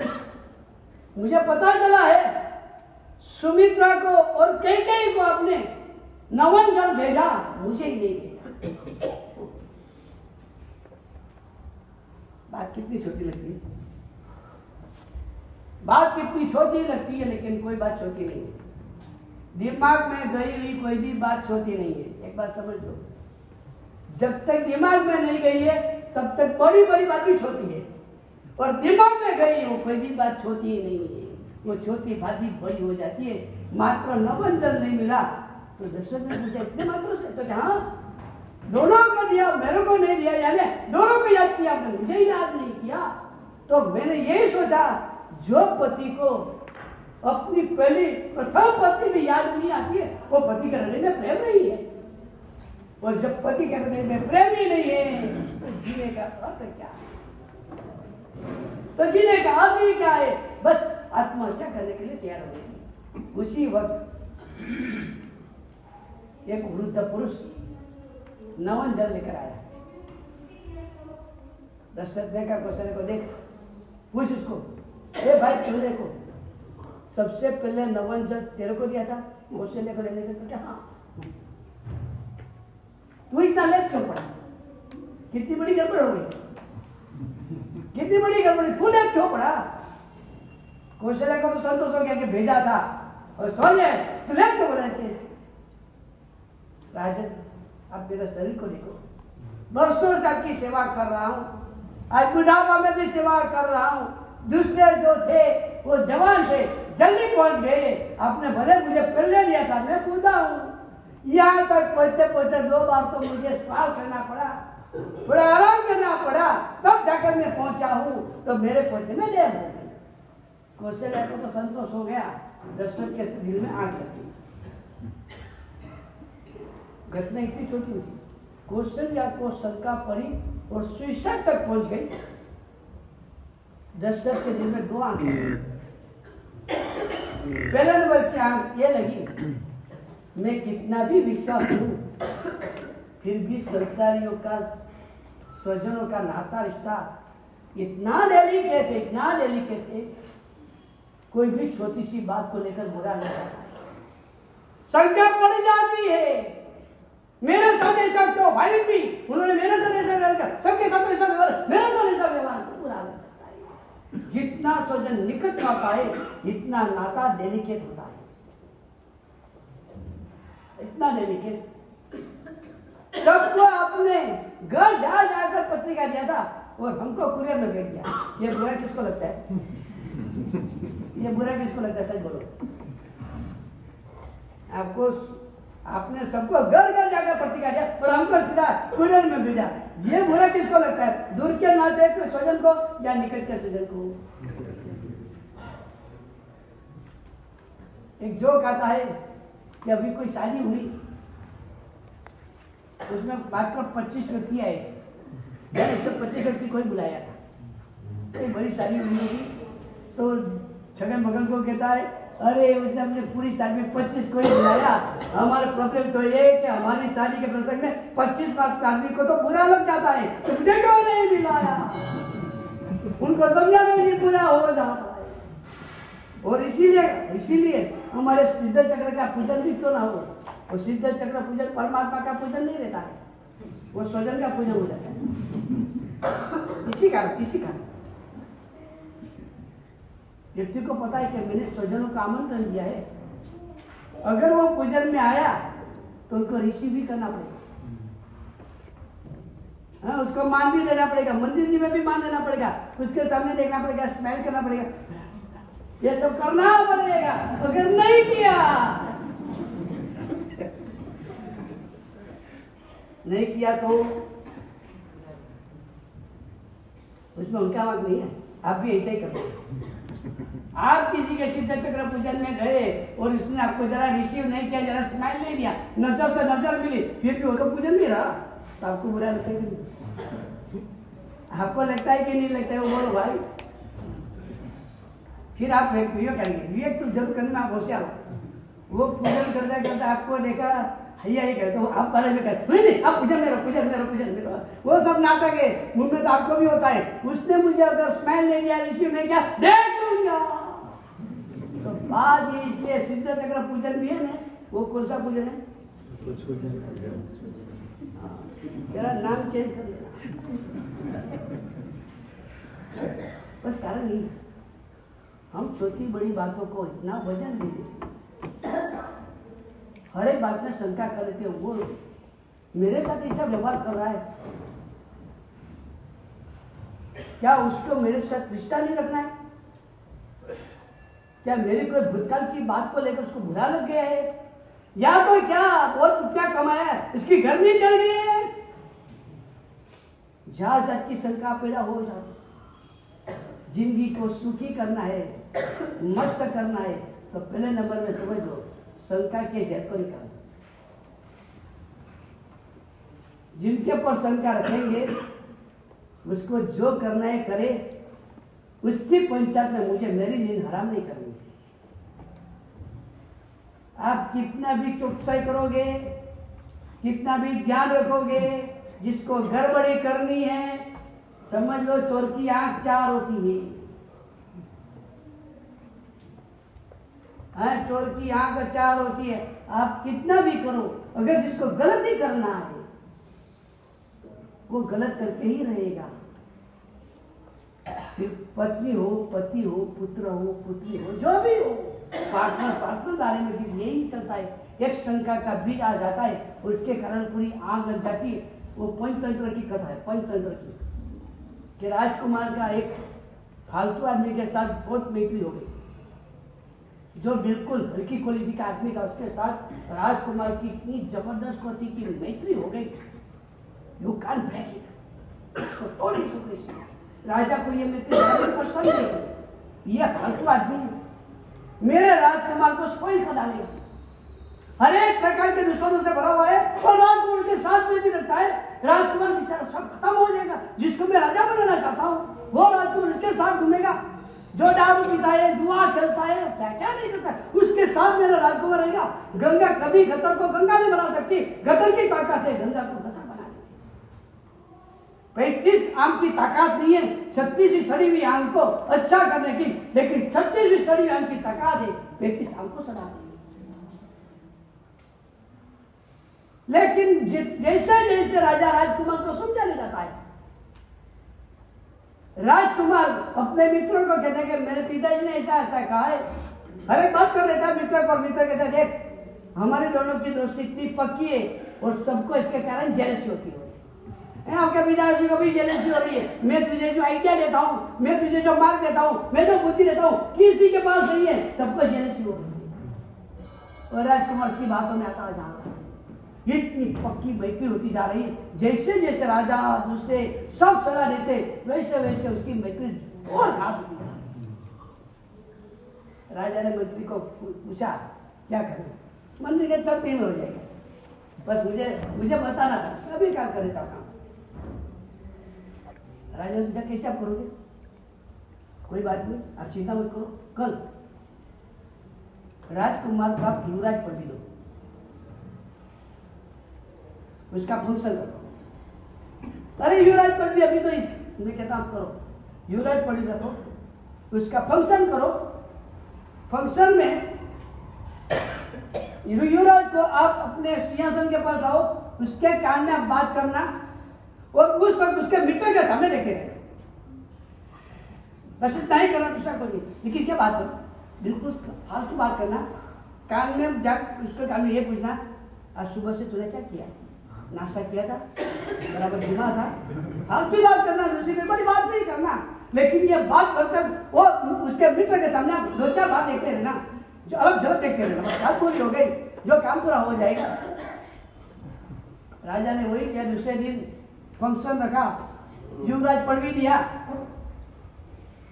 मुझे पता चला है सुमित्रा को और कैकेयी को आपने नवन जल भेजा, मुझे ही नहीं भेजा। बात कितनी छोटी लगती है, बात कितनी छोटी लगती है, लेकिन कोई बात छोटी नहीं है। दिमाग में गई हुई कोई भी बात छोटी नहीं है। एक बात समझ लो, जब तक दिमाग में नहीं गई है तब तक बड़ी बड़ी बात भी छोटी है, और दिमाग में गई हो कोई भी बात छोटी ही नहीं है, वो छोटी बात भी बड़ी हो जाती है। मात्र नवन जल नहीं मिला तो दशरथ ने पूछा, इतने मात्र से? तो क्या दोनों को दिया, मेरे को नहीं दिया, यानी दोनों को याद किया आपने, मुझे ही याद नहीं किया। तो मैंने यही सोचा, जो पति को अपनी पहली प्रथम पत्नी भी याद नहीं आती है, वो पति के हृदय में प्रेम नहीं है, और जब पति के हृदय में प्रेम ही नहीं है तो जीने का अर्थ क्या है? तो जीने का अर्थ ही क्या है? बस आत्महत्या करने के लिए तैयार हो गई। उसी वक्त एक वृद्ध पुरुष नवन जल लेकर आया। दशरथ ने कहा कौशल्या को, देख पूछ उसको, ए भाई चूल्हे को सबसे पहले नवन जल तेरे को दिया था, कौशल्या को लेने के? तो हाँ। तू इतना लेट क्यों पड़ा? कितनी बड़ी गड़बड़ हो गई, कितनी बड़ी गड़बड़ी, तू लेट क्यों पड़ा? कौशल्या को तो संतोष हो गया कि भेजा था, और सोच ले तो लेट क्यों पड़ा? राजन, आप मेरे शरीर को देखो, वर्षों से आपकी सेवा कर रहा हूँ, आज बुढ़ापा में भी सेवा कर रहा हूँ। दूसरे जो थे वो जवान थे, जल्दी पहुंच गए, आपने भले मुझे पहले लिया था, मैं कूदा हूँ। यहाँ तक पहुंचते पहुंचते 2 बार तो मुझे श्वास करना पड़ा, थोड़ा आराम करना पड़ा, तब जाकर मैं पहुंचा हूँ। तो मेरे पहुंचने में देर हो गई। कौशल्या को तो संतोष हो गया, दशरथ के दिल में आग लगी। घटना इतनी छोटी हुई, कौशल्या को शंका पड़ी और सुसाइड तक पहुंच गई। दशरथ के दिल में 2 आंखें, पहले नंबर की आंख ये लगी, मैं कितना भी विश्वास करूं, फिर भी संसारियों का, स्वजनों का नाता रिश्ता इतना डेलिकेट है, इतना डेलिकेट है, कोई भी छोटी सी बात को लेकर बुरा नहीं होता है, शंका पड़ जाती है। मेरे साथ ऐसा क्यों, भाई भी उन्होंने मेरे साथ ऐसा व्यवहार, सबके साथ ऐसा व्यवहार, मेरे साथ ऐसा व्यवहार, बुरा नहीं लगता है। जितना स्वजन निकट होता है, इतना नाता डेलिकेट होता है, इतना डेलिकेट। सबको अपने घर जा जाकर पत्रिका दिया था और हमको कुरियर में भेज दिया। ये बुरा किसको लगता है? ये बुरा किसको लगता है? सच बोलो। आपको, आपने सबको घर घर जाकर पत्रिका दिया और हमको सीधा कुरियर में भेजा। ये बुरा किसको लगता है? दूर के नाते के स्वजन को या निकट के स्वजन को? एक जोक आता है कि अभी कोई शादी हुई, उसमें मात्र 25 व्यक्ति आए, 25 व्यक्ति कोई बुलाया था। एक बड़ी शादी हुई होगी तो छगन भगन को कहता है, अरे उसने अपने पूरी शादी में 25 को ही बुलाया, हमारा प्रॉब्लम तो ये है कि हमारी शादी के प्रसंग में 25 आदमी को तो बुरा लग जाता है, तुमने क्यों नहीं बुलाया? उनको समझाना भी पूरा हो जाता है। और इसीलिए हमारे सिद्ध चक्र का पूजन भी क्यों ना हो, वो सिद्ध चक्र पूजन परमात्मा का पूजन नहीं रहता है, वो स्वजन का पूजन हो जाता है। इसी कारण व्यक्ति को पता है कि मैंने स्वजनों का आमंत्रण दिया है, अगर वो पूजन में आया तो उनको रिसीव भी करना पड़ेगा, हाँ, उसको मान भी देना पड़ेगा, मंदिर जी में भी मान देना पड़ेगा, उसके सामने देखना पड़ेगा, स्माइल करना पड़ेगा, ये सब करना पड़ेगा। अगर नहीं किया तो उसमें उनका हक नहीं है। आप भी ऐसा ही करो। आप किसी के सिद्ध चक्र पूजन में गए और उसने आपको जरा रिसीव नहीं किया, जरा स्माइल नहीं दिया, नजर से नजर मिली, फिर भी वो तो पूजन नहीं रहा, तो आपको बुरा लगता है कि नहीं? आपको लगता है कि नहीं लगता है? वो बोलो भाई। फिर आप विवेक करेंगे, विवेक तो जरूर करना, आप होशियार हो। वो पूजन करता करता आपको देखा, हैया ही कहते हो, आप पहले भी कहते नहीं, आप पूजन मेरा, वो सब नाटक है, उनमें तो आपको भी होता है। उसने मुझे अगर स्माइल नहीं दिया, रिसीव नहीं किया, देख लूंगा। तो बात ये इसलिए सिद्ध चक्र पूजन भी है ना, वो कौन सा पूजन है? मेरा नाम चेंज कर देना, बस कारण नहीं। हम छोटी बड़ी बातों को इतना वजन दे देते, हर एक बात में शंका कर लेते हो, वो मेरे साथ ऐसा व्यवहार कर रहा है, क्या उसको मेरे साथ रिश्ता नहीं रखना है? क्या मेरी कोई भूतकाल की बात को लेकर उसको बुरा लग गया है? या तो क्या बहुत रुपया कमाया है, इसकी घर नहीं चल गई है? जात की शंका पैदा हो जाती। जिंदगी को सुखी करना है, मस्त करना है, तो पहले नंबर में समझ लो, शंका के जहर को निकाल। जिनके पर शंका रखेंगे उसको जो करना है करे, उसकी पंचायत में मुझे मेरी नींद हराम नहीं करनी। आप कितना भी चौकसाई करोगे, कितना भी ध्यान रखोगे, जिसको गड़बड़ी करनी है, समझ लो चोर की आंख 4 होती है। चोर की आंख 4 होती है। आप कितना भी करो, अगर जिसको गलत ही करना है वो गलत करके ही रहेगा। फिर पत्नी हो, पति हो, पुत्र हो, पुत्री हो, जो भी हो, पार्टनर बारे में भी यही चलता है। एक शंका का बीज आ जाता है और उसके कारण पूरी आग लग जाती है। वो पंचतंत्र की कथा है, पंचतंत्र की, कि राजकुमार का एक फालतू आदमी के साथ बहुत मैत्री हो गई, जो बिल्कुल हल्की क्वालिटी का आदमी था, उसके साथ राजकुमार की इतनी जबरदस्त होती की मैत्री हो गई, यू कांट ब्रेक इट, उसको तोड़ नहीं सकते। राजा को ये मैत्री पसंद नहीं, ये फालतू आदमी मेरे राजकुमार को स्पॉइल कर डालेगा, हर एक प्रकार के दुश्मनों से भरा हुआ है और राजकुमार के साथ में भी रखता है। राजकुमार बेचारा सब खत्म हो जाएगा, जिसको मैं राजा बनाना चाहता हूँ वो राजकुमार उसके साथ घूमेगा, जो दारू पीता है, जुआ खेलता है, क्या क्या नहीं करता है, उसके साथ मेरा राजकुमार रहेगा। गंगा कभी गतर को गंगा नहीं बना सकती, गतर की ताकत है गंगा को गतर बना सकती। 35 आम की ताकत नहीं है 36वीं सड़ी हुई आम को अच्छा करने की, लेकिन 36वीं सड़ी हुई आम की ताकत है 35 आम को सड़ा देगी। लेकिन जैसे जैसे राजा राजकुमार को समझाने जाता है, राजकुमार अपने मित्रों को कहते हैं कि मेरे पिताजी ने ऐसा ऐसा कहा है, हर एक बात कर देता है मित्रों को, मित्र कहते देख हमारे दोनों की दोस्ती इतनी पक्की है और सबको इसके कारण जेलसी होती है, आपके पिताजी को भी जेलसी हो रही है, मैं तुझे जो आइडिया देता हूँ, मैं तुझे जो मार्ग देता हूँ, मैं जो बुद्धि देता हूँ, किसी के पास नहीं है, सबको जेलसी हो रही है। और राजकुमार की बातों में आता जा रहा है, इतनी पक्की मैत्री होती जा रही है, जैसे जैसे राजा दूसरे सब सलाह देते वैसे वैसे उसकी मैत्री और घात होती जा रही। राजा ने मंत्री को पूछा क्या करें, मंत्री के सब दिन हो जाएगा, बस मुझे बताना था, अभी क्या करेगा काम। राजा ने पूछा कैसे आप करोगे, कोई बात नहीं आप चिंता मत करो, कल राजकुमार का युवराज पढ़ लो, उसका फंक्शन करो। अरे युवराज पढ़ अभी तो मैं कहता आप करो, युवराज पढ़ रखो, उसका फंक्शन करो, फंक्शन में युवराज को आप अपने सिंहासन के पास आओ, उसके कान में आप बात करना और उस वक्त उसके मित्रों के सामने देखे रहना, बस इतना ही करना, दूसरा कोई नहीं। लेकिन क्या बात करो, बिल्कुल फालतू बात करना, कान में जाकर उसके कान में ये पूछना आज सुबह से तूने क्या किया, नाश्ता किया था, बराबर घुमा था, फालतू बात करना, दूसरी कोई बड़ी बात नहीं करना। लेकिन ये बात करते वो उसके मित्र के सामने दो चार बात देखते रहना, जो अलग झलक देखते रहना, बस बात पूरी हो गई, जो काम पूरा हो जाएगा। राजा ने वही किया, दूसरे दिन फंक्शन रखा, युवराज पढ़ भी दिया,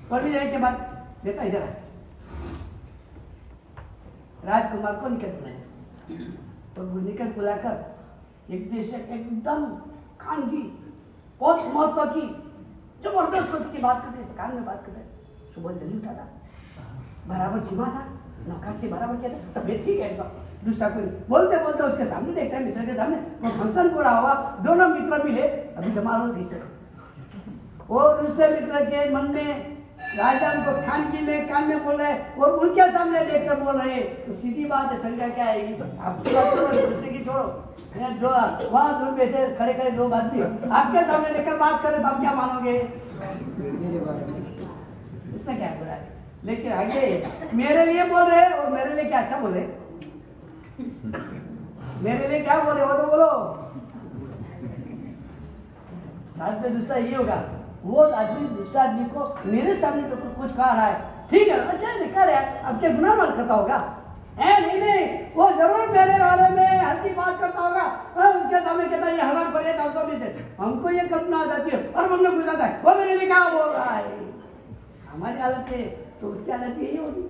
पढ़ भी देने के बाद देता इधर राजकुमार को निकल बुलाया और निकल बुलाकर एक देश एकदम खानगी बहुत महत्व की जबरदस्त की बात करते, कान में बात करते, सुबह जल्दी उठा था, बराबर जिमा था, नौका से बराबर किया था, तबियत ठीक है, दूसरा कोई बोलते बोलते उसके सामने देखता है, मित्र के सामने वो फंक्शन पूरा हुआ, दोनों मित्र मिले, अभी जमा हो गई सर, और दूसरे मित्र के मन में राजा उनको खानगी में कान में बोल रहे और उनके सामने देखकर बोल रहे, तो सीधी बात है, शंका क्या आएगी, आपकी बात करो, दूसरे की छोड़ो, दो वहां दूर बैठे खड़े खड़े दो आदमी आपके सामने देखकर बात करें तो आप क्या मानोगे, इसमें क्या बुरा है। लेकिन आगे मेरे लिए बोल रहे और मेरे लिए क्या अच्छा बोल रहे, मेरे लिए क्या बोले वो तो बोलो। साथ में दूसरा ये होगा, वो आदमी दूसरा आदमी को मेरे सामने तो कुछ कह रहा है, ठीक है अच्छा नहीं कह रहा है, अब क्या गुनाह माल करता होगा, नहीं वो जरूर मेरे बारे में हल्की बात करता होगा, उसके सामने कहता है ये हराम पर है 420 से, हमको ये कल्पना आ जाती है और मन में घुस जाता है वो मेरे लिए क्या बोल रहा है। हमारी हालत है तो उसकी हालत यही होगी।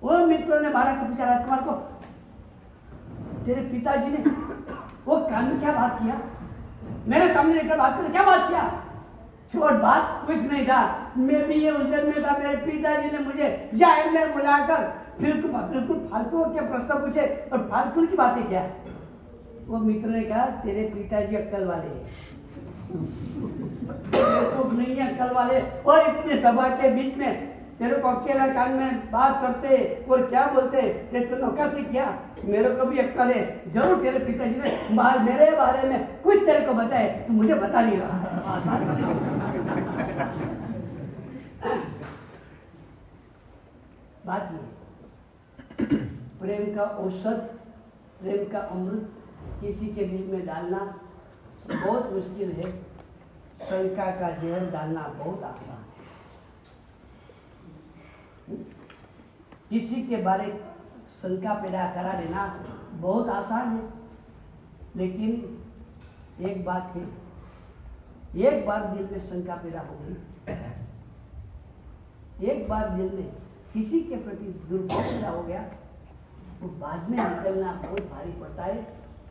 वो मित्रों ने बारह को पूछा राजकुमार को, तेरे पिताजी ने वो कान में क्या बात किया, मेरे सामने लेकर बात कर क्या बात किया, छोड़ बात कुछ नहीं था, मैं भी ये उलझन में था, मेरे पिताजी ने मुझे जाहिर में बुलाकर बिल्कुल फालतू के प्रश्न पूछे और फालतू की बातें क्या। वो मित्र ने कहा तेरे पिताजी अक्कल वाले हैं, नहीं है अक्कल वाले, और इतने सभा के बीच में तेरे को अकेला कान में बात करते और क्या बोलते, तू नौका से क्या, मेरे को भी अक्कल है, जरूर तेरे पिताजी ने मेरे बारे में कुछ तेरे को बताए, तू मुझे बता नहीं रहा। बात ये प्रेम का औषध, प्रेम का अमृत किसी के दिल में डालना बहुत मुश्किल है, शंका का जहर डालना बहुत आसान है। किसी के बारे शंका पैदा करा देना बहुत आसान है, लेकिन एक बात है, एक बार दिल में शंका पैदा हो गई, एक बार दिल में किसी के प्रति दुर्भाव पैदा हो गया, तो बाद में निकलना बहुत भारी पड़ता है।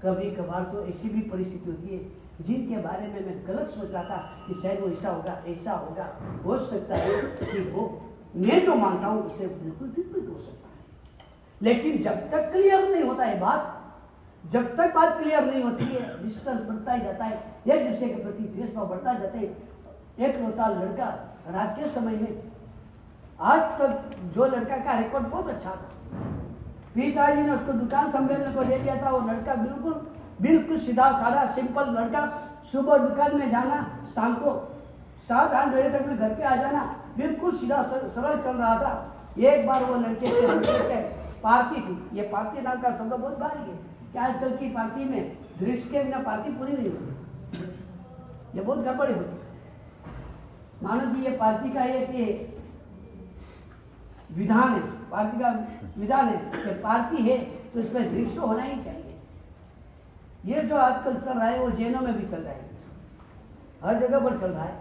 कभी कभार तो ऐसी भी परिस्थिति होती है जिनके बारे में मैं गलत सोच रहा था कि शायद वो ऐसा होगा, हो सकता है कि वो मैं जो मानता हूँ उसे बिल्कुल विपरीत हो सकता है। लेकिन जब तक क्लियर नहीं होता है बात, जब तक बात क्लियर नहीं होती है, डिस्टेंस बढ़ता ही जाता है, एक दूसरे के प्रति द्वेष भाव बढ़ता जाता है। एक लौता लड़का रात के समय में, आज तक जो लड़का का रिकॉर्ड बहुत अच्छा था, पिताजी ने उसको दुकान संभालने को दे दिया था। वो लड़का बिल्कुल सीधा साधा सिंपल लड़का, सुबह दुकान में जाना, शाम को 7-8 बजे तक में घर पे आ जाना, बिल्कुल सीधा सरल चल रहा था। एक बार वो लड़के के पार्टी थी, ये पार्टी नाम का शब्द बहुत भारी है कि आजकल की पार्टी में दृष्टि के बिना पार्टी पूरी नहीं होती, ये बहुत गड़बड़ी होती। मानो कि ये पार्टी का एक विधान है, पार्टी का विधान है कि पार्टी है तो इसमें दृष्टि होना ही चाहिए। ये जो आजकल चल रहा है वो जैनों में भी चल रहा है, हर जगह पर चल रहा है।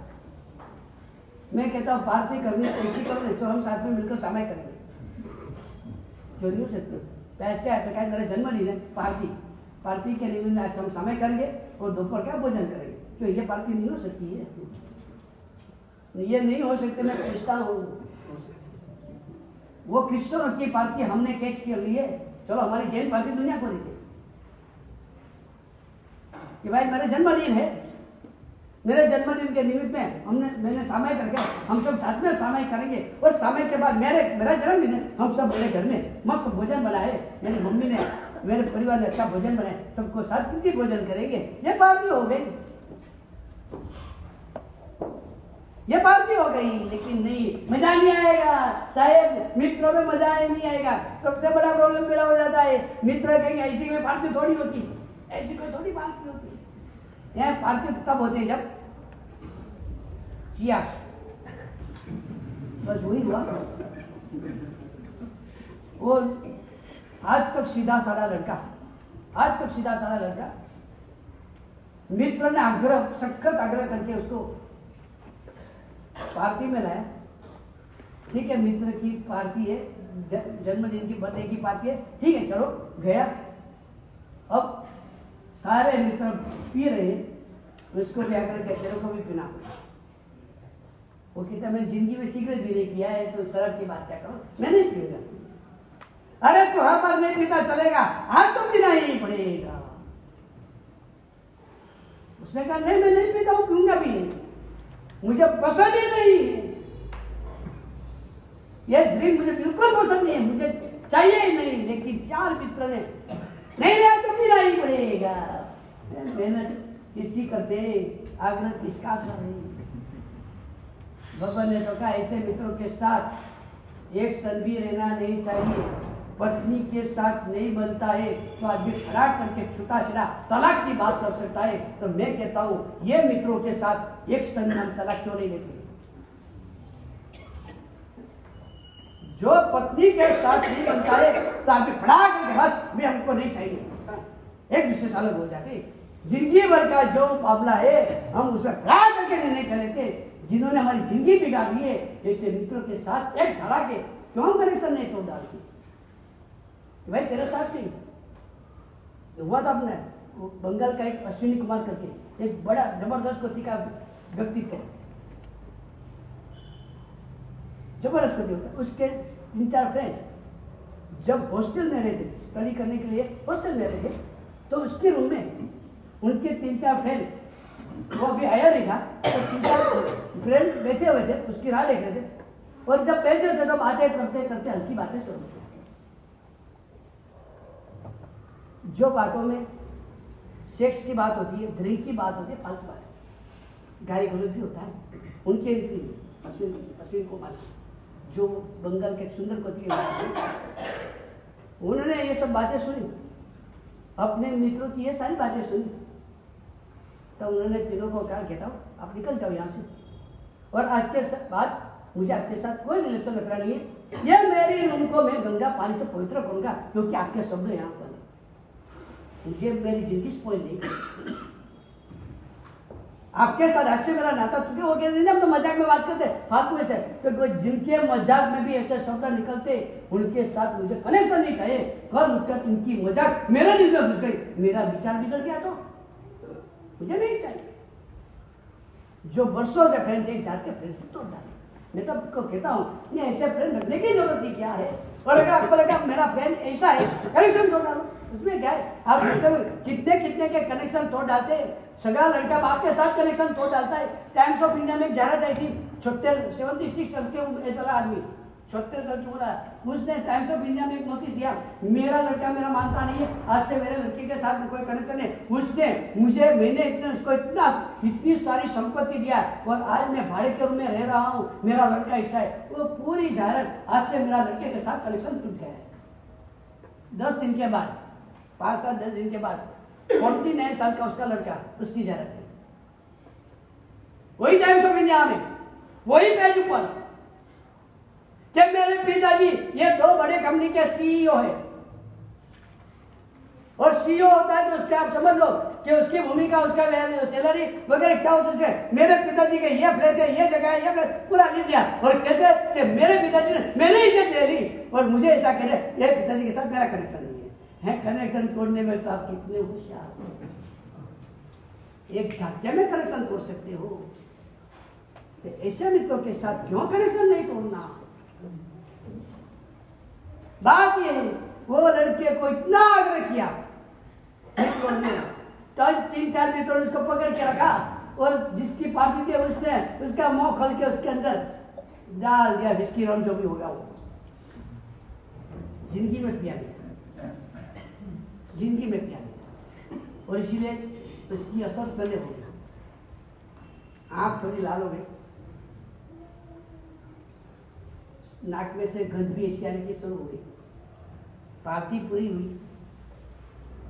मैं कहता हूँ पार्टी करनी ऐसी करो जो हम साथ में मिलकर समय करेंगे, जो नहीं हो सकते। पैसे क्या है, मेरा जन्मदिन है, पार्टी के लिए हम समय करेंगे और दोपहर क्या भोजन करेंगे, तो ये पार्टी नहीं हो सकती है, ये नहीं हो सकते। मैं पूछता हूँ, वो क्रिश्चियनों की पार्टी हमने कैच कर ली है, चलो हमारी जैन पार्टी दुनिया को देते कि भाई मेरा जन्मदिन है, मेरे जन्मदिन के निमित्त में मैंने समय करके हम सब साथ में समय करेंगे, और समय के बाद मेरा जन्मदिन है, हम सब मेरे घर में मस्त भोजन बनाए, मेरी मम्मी ने, मेरे परिवार ने अच्छा भोजन बनाए, सबको साथ मिलकर भोजन करेंगे, ये पार्टी हो गई, ये पार्टी हो गई। लेकिन नहीं, मजा नहीं आएगा साहेब, मित्रों में मजा नहीं आएगा। सबसे बड़ा प्रॉब्लम मेरा हो जाता है, मित्र कहेंगे ऐसी कोई पार्टी थोड़ी होती, ऐसी कोई थोड़ी पार्टी होती। यह पार्टी तब होती है जब चियास, बस वही हुआ। और आज तक सीधा साधा लड़का, मित्र ने सख्त आग्रह करके उसको पार्टी में लाया। ठीक है, मित्र की पार्टी है, जन्मदिन की बर्थडे की पार्टी है, ठीक है चलो गया। अब सारे मित्र पी रहे हैं, उसको भी आकर के तेरे को भी पीना। वो कहता मैंने जिंदगी में सिगरेट भी नहीं पिया है, तो शराब की बात क्या करो, मैं नहीं पीऊंगा। अरे तो हर बार नहीं पीता चलेगा, आज तो पीना ही पड़ेगा। उसने कहा नहीं मैं नहीं पीता हूं, पीऊंगा भी नहीं, मुझे पसंद ही नहीं है, ये ड्रिंक मुझे बिल्कुल पसंद नहीं है, मुझे चाहिए ही नहीं। लेकिन 4 मित्र ने नहीं यार तो पीना ही पड़ेगा। मेहनत किसकी करते, आग्रह किसका कर रही। भगवान ने तो कहा ऐसे मित्रों के साथ एक क्षण भी रहना नहीं चाहिए। पत्नी के साथ नहीं बनता है तो आदमी खड़ा करके छूटा-छूटा तलाक की बात कर सकता है। तो मैं कहता हूं ये मित्रों के साथ एक क्षण हम तलाक क्यों नहीं लेते। जो पत्नी के साथ नहीं बनता है तो आदमी खड़ा करके बस भी हमको नहीं चाहिए, एक दूसरे से अलग हो जाते। जिंदगी भर का जो मामला है हम उसमें खड़ा करके निर्णय कर लेते। जिन्होंने हमारी जिंदगी बिगाड़ी है ऐसे मित्रों के साथ एक खड़ा के क्यों कनेक्शन नहीं तोड़ डालती। भाई तेरे साथ नहीं हुआ था। अपने बंगाल का एक अश्विनी कुमार करके एक बड़ा जबरदस्त कोटि का व्यक्तित्व, जबरदस्त कोटि होता। उसके 3-4 फ्रेंड जब हॉस्टल में रहते, स्टडी करने के लिए हॉस्टल में रहते, तो उसके रूम में उनके 3-4 फ्रेंड, वो अभी आया नहीं था, तो 3-4 फ्रेंड बैठे हुए थे, उसकी राह देख रहे थे। और जब बैठे थे तो बातें करते करते हल्की बातें शुरू होती। जो बातों में सेक्स की बात होती है, ड्रिंक की बात होती है, फालतू बात, गाली गलौज भी होता है। उनके अश्विन कुमार जो बंगाल के सुंदर कोटि, उन्होंने ये सब बातें सुनी, अपने मित्रों की ये सारी बातें सुनी, तो उन्होंने तीनों को कहा कहता हूँ आप निकल जाओ यहाँ से, और आज के बाद मुझे आपके साथ कोई रिलेशन रखना नहीं है। ये मेरी रूम को मैं गंगा पानी से पवित्र करूंगा क्योंकि आपके शब्द यहाँ पर मुझे मेरी जिंदगी स्पॉइल नहीं। आपके साथ ऐसे मेरा नाता टूटे हो गया नहीं, हम तो मजाक में बात करते फालतू में से, तो जिनके मजाक में भी ऐसे शब्द निकलते उनके साथ मुझे कनेक्शन नहीं चाहिए। कल उठकर उनकी मजाक मेरे दिल में घुस गई, मेरा विचार बिगड़ गया तो मुझे नहीं चाहिए। जो वर्षों से फ्रेंड एक जाके फ्रेंडशिप तोड़ डाले, मैं तो आपको कहता हूँ ये ऐसे फ्रेंड रखने की जरूरत ही क्या है। और अगर आपको लगा मेरा फ्रेंड ऐसा है, कनेक्शन तोड़ डालो, उसमें क्या है। आप कितने कितने के कनेक्शन तोड़ डालते हैं। सगा लड़का बाप के साथ कनेक्शन तोड़ डालता है। टाइम्स ऑफ इंडिया में जाहिरात आई थी, 76 वर्ष के चला आदमी 76 वर्ष की बोला, उसने टाइम्स ऑफ इंडिया में एक नोटिस दिया, मेरा लड़का मेरा मानता नहीं है, आज से मेरे लड़के के साथ कोई कनेक्शन है। उसने मुझे मैंने उसको इतनी सारी संपत्ति दिया और आज मैं भाड़े के रूम में रह रहा हूँ, मेरा लड़का ऐसा है। वो पूरी जाहिरात, आज से मेरा लड़के के साथ कनेक्शन टूट गया है। 10 दिन के बाद, 5-10 दिन के बाद 49 साल का उसका लड़का, उसकी जाहिरात है वही टाइम्स ऑफ इंडिया में, वही पेज ऊपर कि मेरे पिताजी ये 2 बड़े कंपनी के सीईओ है। और सीईओ होता है तो उसके आप समझ लो कि उसकी भूमिका, उसका सैलरी वगैरह क्या होता है। मेरे पिताजी के ये फ्लैट है, ये जगह है, ये फ्लैट पूरा लिख दिया और कहते कि मेरे पिताजी ने मैंने इज्जत दे ली और मुझे ऐसा कह रहे, ये पिताजी के साथ मेरा कनेक्शन नहीं है। कनेक्शन तोड़ने में तो आप कितने होशियार, एक झटके में कनेक्शन तोड़ सकते हो, तो ऐसे मित्रों के साथ क्यों कनेक्शन नहीं तोड़ना। बात ये है, वो लड़के को इतना आग्रह किया मित्रों ने, तो 3-4 मित्रों ने उसको पकड़ के रखा और जिसकी पार्टी थी उसने उसका मुंह खोल के उसके अंदर डाल दिया विस्की रम, जो भी होगा वो जिंदगी में पिया गया, जिंदगी में पिया गया। और इसीलिए उसकी असर पहले हो गया, आंख थोड़ी लाल हो गई, नाक में से गंध भी ऐसी आने की शुरू हो गई। पार्टी पूरी हुई,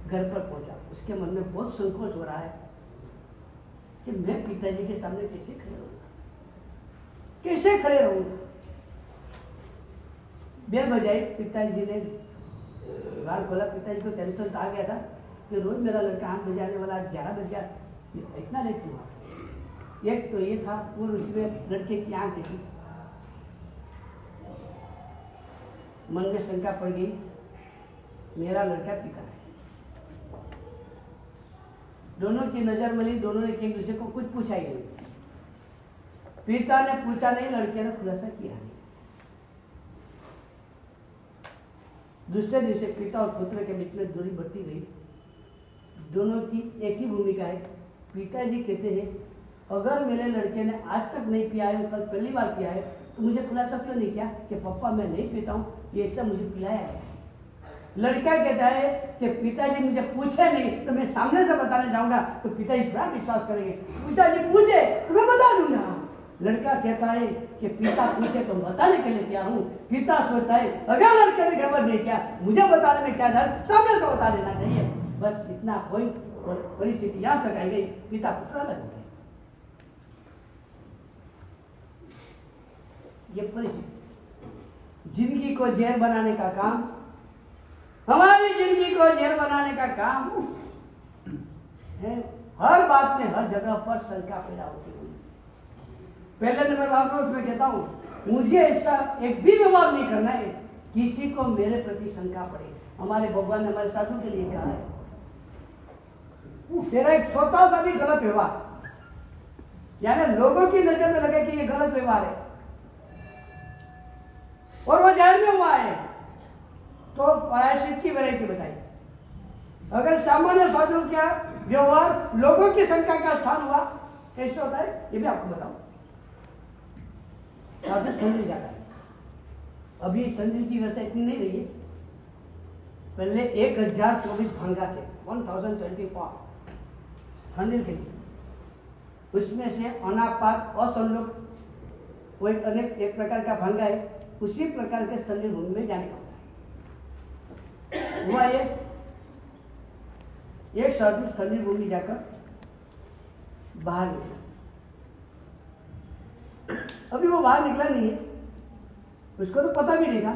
घर पर पहुंचा, उसके मन में बहुत संकोच हो रहा है कि मैं पिताजी के सामने कैसे खड़े रहूंगा, कैसे खड़े रहूंगा। बेल बजाई, पिताजी ने द्वार खोला। पिताजी को टेंशन तो आ गया था कि रोज मेरा लड़का आंख बजाने वाला, 11 बज गया, इतना लेट क्यों। एक तो ये था, और उसमें लड़के की आंख देखी, मन में शंका पड़ गई, मेरा लड़का पिता है। दोनों की नजर मिली, दोनों ने एक दूसरे को कुछ पूछा ही नहीं। पिता ने पूछा नहीं, लड़के ने खुलासा किया नहीं। दूसरे दिन से पिता और पुत्र के बीच में दूरी बढ़ती गई। दोनों की एक ही भूमिका है। पिताजी कहते हैं, अगर मेरे लड़के ने आज तक नहीं पिया है, कल पहली बार पिया है, तो मुझे खुलासा क्यों नहीं किया कि पापा मैं नहीं पीता हूँ, ये सब मुझे पिलाया है। लड़का कहता है कि पिताजी मुझे पूछे नहीं तो मैं सामने से बताने जाऊंगा तो पिताजी बड़ा विश्वास करेंगे, पिताजी पूछे तो मैं बता दूंगा। लड़का कहता है कि पिता पूछे तो बताने के लिए तैयार हूँ। पिता सोचता है अगर लड़के ने गड़बड़ नहीं किया, मुझे बताने में क्या डर, सामने से बता देना चाहिए। बस इतना कोई परिस्थिति यहाँ तक आई गई, पिता पुत्र अलग हो गए। ये परिस्थिति, जिंदगी को जहर बनाने का काम, हमारी जिंदगी को जहर बनाने का काम है। हर बात में, हर जगह पर शंका पैदा होती हुई। पहले नंबर वापस में कहता हूं, मुझे ऐसा एक भी व्यवहार नहीं करना है किसी को मेरे प्रति शंका पड़े। हमारे भगवान ने हमारे साधु के लिए कहा है, तेरा एक छोटा सा भी गलत व्यवहार, यानी लोगों की नजर में लगे कि ये गलत व्यवहार है और वो जहर में हुआ है, तो प्रायश्चित की वैरायटी बताई। अगर सामान्य साधु का व्यवहार लोगों की शंका का स्थान हुआ, कैसे होता है ये भी आपको बताऊं। साधु संदिल जाता है, अभी संदिल की व्यवस्था इतनी नहीं रही है। पहले 1024 भांगा थे, 1024 संदिल के लिए। उसमें से अनापात असंलोक वो एक प्रकार का भांगा है, उसी प्रकार के संदिल भूमि में जाने का होता है। हुआ एक साधु ठंडी भूमि जाकर बाहर निकला। अभी वो बाहर निकला नहीं है, उसको तो पता भी नहीं था।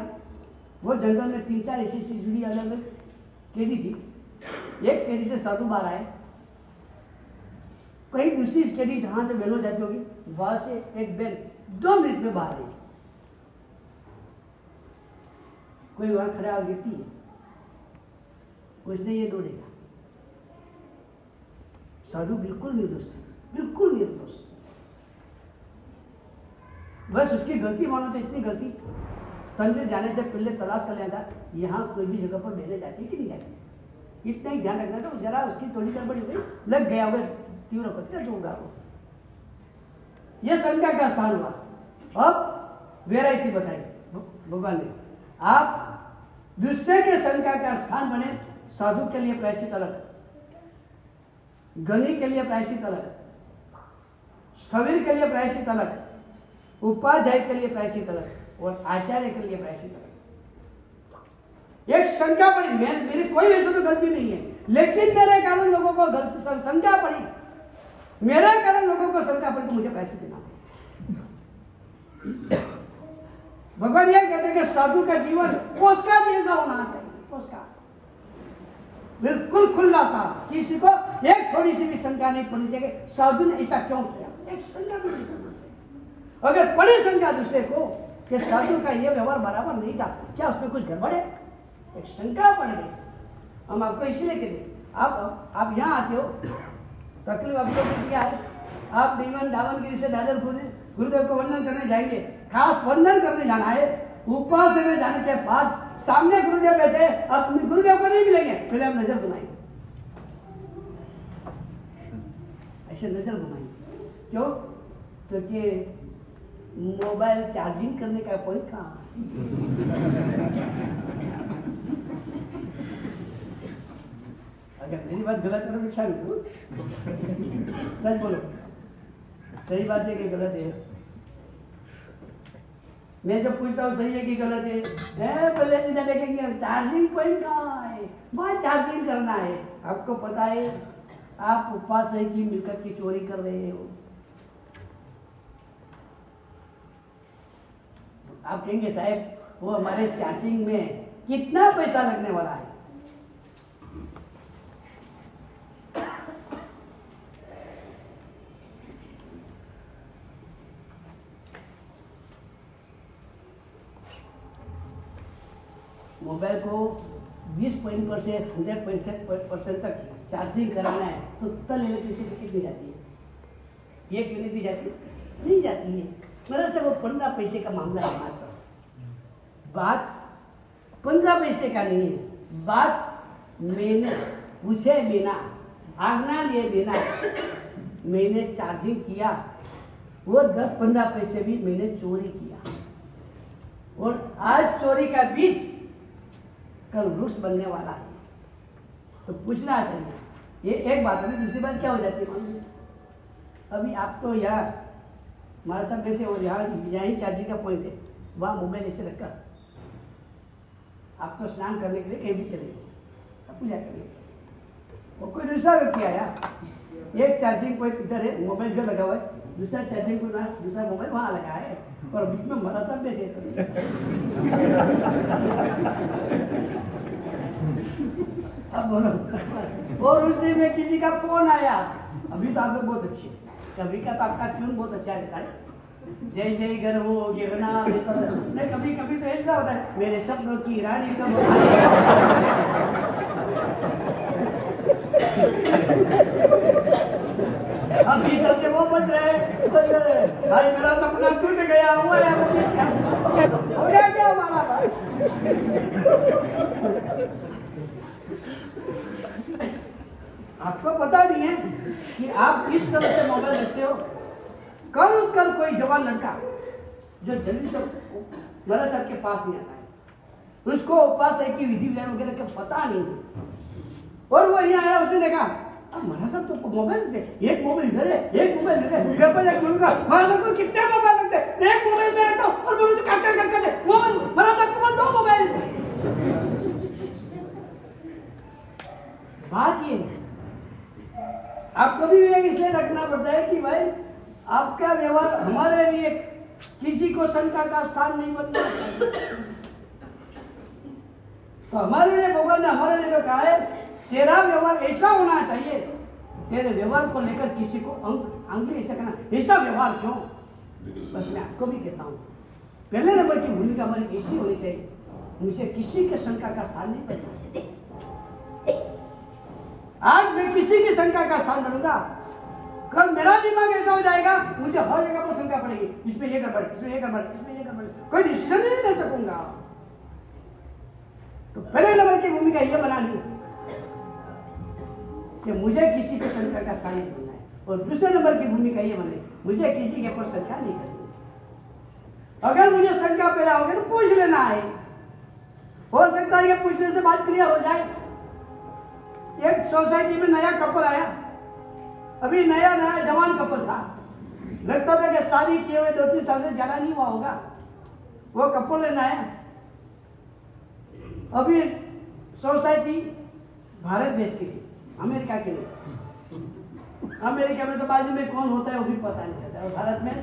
वो जंगल में 3-4 ऐसी जुड़ी अलग अलग केड़ी थी। एक केड़ी से साधु बाहर आए, कहीं दूसरी केड़ी जहां से बेलो जाती होगी वहां से एक बेल 2 मिनट में बाहर आई। कोई वहां खड़ा गिरती है, उसने ये दौड़ेगा। साधु बिल्कुल निर्दोष है, बिल्कुल निर्दोष। बस उसकी गलती मानो तो इतनी गलती, तंजीर जाने से पहले तलाश कर लेता यहाँ कोई भी जगह पर बहने जाती है कि नहीं जाती, इतना ही ध्यान रखना था। जरा उसकी थोड़ी गड़बड़ी हो गई, लग गया हुआ तीव्र करते दूंगा वो। ये शंका का स्थान हुआ। अब वेराइटी बताई भगवान ने, आप दूसरे के शंका का स्थान बने। साधु के लिए प्रायश्चित अलग, गणी के लिए प्रायश्चित अलग, स्थविर के लिए प्रायश्चित अलग, उपाध्याय के लिए प्रायश्चित अलग और आचार्य के लिए प्रायश्चित अलग। एक शंका पड़ी, मेरी कोई वैसे तो गलती नहीं है, लेकिन मेरे कारण लोगों को शंका पड़ी, मेरे कारण लोगों को शंका पड़ी तो मुझे प्रायश्चित देना। भगवान यह कहते हैं कि साधु का जीवन उसका जैसा होना चाहिए, उसका बिल्कुल खुला सा, किसी को एक थोड़ी सी भी शंका नहीं पड़नी चाहिए साधु ने ऐसा क्यों किया। एक शंका भी नहीं पड़नी चाहिए। अगर पड़ी शंका दूसरे को कि साधु का ये व्यवहार बराबर नहीं था, क्या उसमें कुछ गड़बड़ है, एक शंका पड़ गई। हम आपको इसीलिए कहते, आप यहाँ आते हो, तकलीफ आपको क्या है, आप दीवन दावनगिरी से दादर गुरुदेव को वंदन करने जाएंगे, खास वंदन करने जाना है। ऊपर से जाने के बाद सामने गुरुदेव बैठे, अपने गुरुदेव को नहीं मिलेंगे, पहले आप नजर घुमाएंगे, ऐसे नजर घुमाएंगे। क्यों? क्योंकि मोबाइल चार्जिंग करने का पॉइंट कहाँ। अगर मेरी बात गलत करो तो क्षमा करो, सच बोलो, सही बात है कि गलत है? मैं जब पूछता हूँ सही है कि गलत है, बोले सीधा देखेंगे चार्जिंग पॉइंट कहाँ है, वहाँ चार्जिंग करना है। आपको पता है आप उपवास है कि मिलकत की चोरी कर रहे हो। आप कहेंगे साहब वो हमारे चार्जिंग में कितना पैसा लगने वाला है। मोबाइल को 20 पॉइंट पर से 100% तक चार्जिंग कराना है तो टोटल इलेक्ट्रिसिटी कितनी जाती है? 1 यूनिट भी जाती है? नहीं जाती है। मेरे से वो 15 पैसे का मामला है हमारे पास। बात 15 पैसे का नहीं है, बात मैंने पूछे बिना, आज्ञा लिए बिना मैंने चार्जिंग किया, वो 10-15 पैसे भी मैंने चोरी किया, और आज चोरी का बीज कल वृक्ष बनने वाला है। तो पूछना चाहिए। ये एक बात है। दूसरी बात क्या हो जाती है, अभी आप तो यहाँ हमारे साथ बैठे और यहाँ ही चार्जिंग का पॉइंट है, वहाँ मोबाइल ऐसे रखकर आप तो स्नान करने के लिए कहीं भी चले गए, पूजा करने, और कोई दूसरा व्यक्ति आया, एक चार्जिंग पॉइंट इधर है, मोबाइल इधर लगा हुआ है, दूसरा चार्जिंग पॉइंट, दूसरा मोबाइल वहाँ लगा है, और बीच में हमारा सब बैठे। अब बोलो, और उसी में किसी का फोन आया। अभी तो आप लोग बहुत अच्छे, कभी का तो आपका ट्यून बहुत अच्छा रहता है, जय जय घर हो गिरना, नहीं कभी कभी तो ऐसा होता है, मेरे सपनों की रानी कब अब भीतर से वो बच रहे, भाई मेरा सपना टूट गया हुआ है, हो गया क्या हमारा भाई? आपको पता नहीं है कि आप किस तरह से मोबाइल रखते हो। कल कोई जवान लड़का जो जल्दी से मेरे सर के पास नहीं आता है, उसको उपवास है कि विधि विधान वगैरह का पता नहीं है, और वो यहाँ आया, उसने देखा महाराज साहब तो मोबाइल दे, एक मोबाइल इधर है, एक मोबाइल इधर है, घर पर जाकर बोलूंगा महाराज साहब को कितने मोबाइल रखते हैं, एक मोबाइल में रखता हूँ, और बोलूँ तो काट मोबाइल महाराज साहब को 2 मोबाइल। बात ये है, आपको भी विवेक इसलिए रखना पड़ता है कि भाई आपका व्यवहार हमारे लिए किसी को शंका का स्थान नहीं बनना चाहिए। तो हमारे लिए भगवान ने हमारे लिए जो कहा है, तेरा व्यवहार ऐसा होना चाहिए, तेरे व्यवहार को लेकर किसी को अंगली ऐसा करना, ऐसा व्यवहार क्यों? बस मैं आपको भी कहता हूँ, पहले नंबर की भूमिका हमारी ऐसी होनी चाहिए, मुझे किसी के शंका का स्थान नहीं बनना। आज मैं किसी की शंका का स्थान बनूंगा, कल मेरा दिमाग ऐसा हो जाएगा, मुझे हर जगह पर शंका पड़ेगी, इसमें ये गड़बड़, इसमें ये गड़बड़, इसमें ये गड़बड़, कोई डिसीजन नहीं ले सकूंगा। तो पहले नंबर की भूमिका ये बना ली कि मुझे किसी को शंका का स्थान नहीं बनना है, और दूसरे नंबर की भूमिका ये बने, मुझे किसी के ऊपर शंका नहीं करनी। अगर मुझे शंका पैदा होगी तो पूछ लेना है, हो सकता है कि पूछने से बात क्लियर हो जाए। एक सोसाइटी में नया कपल आया, अभी नया जवान कपल था, लगता था कि शादी किए हुए 2-3 साल से ज्यादा नहीं हुआ होगा। वो कपल लेना आया, अभी सोसाइटी भारत देश की थी, अमेरिका की नहीं। अमेरिका में तो बाजू में कौन होता है वो भी पता नहीं चलता, और भारत में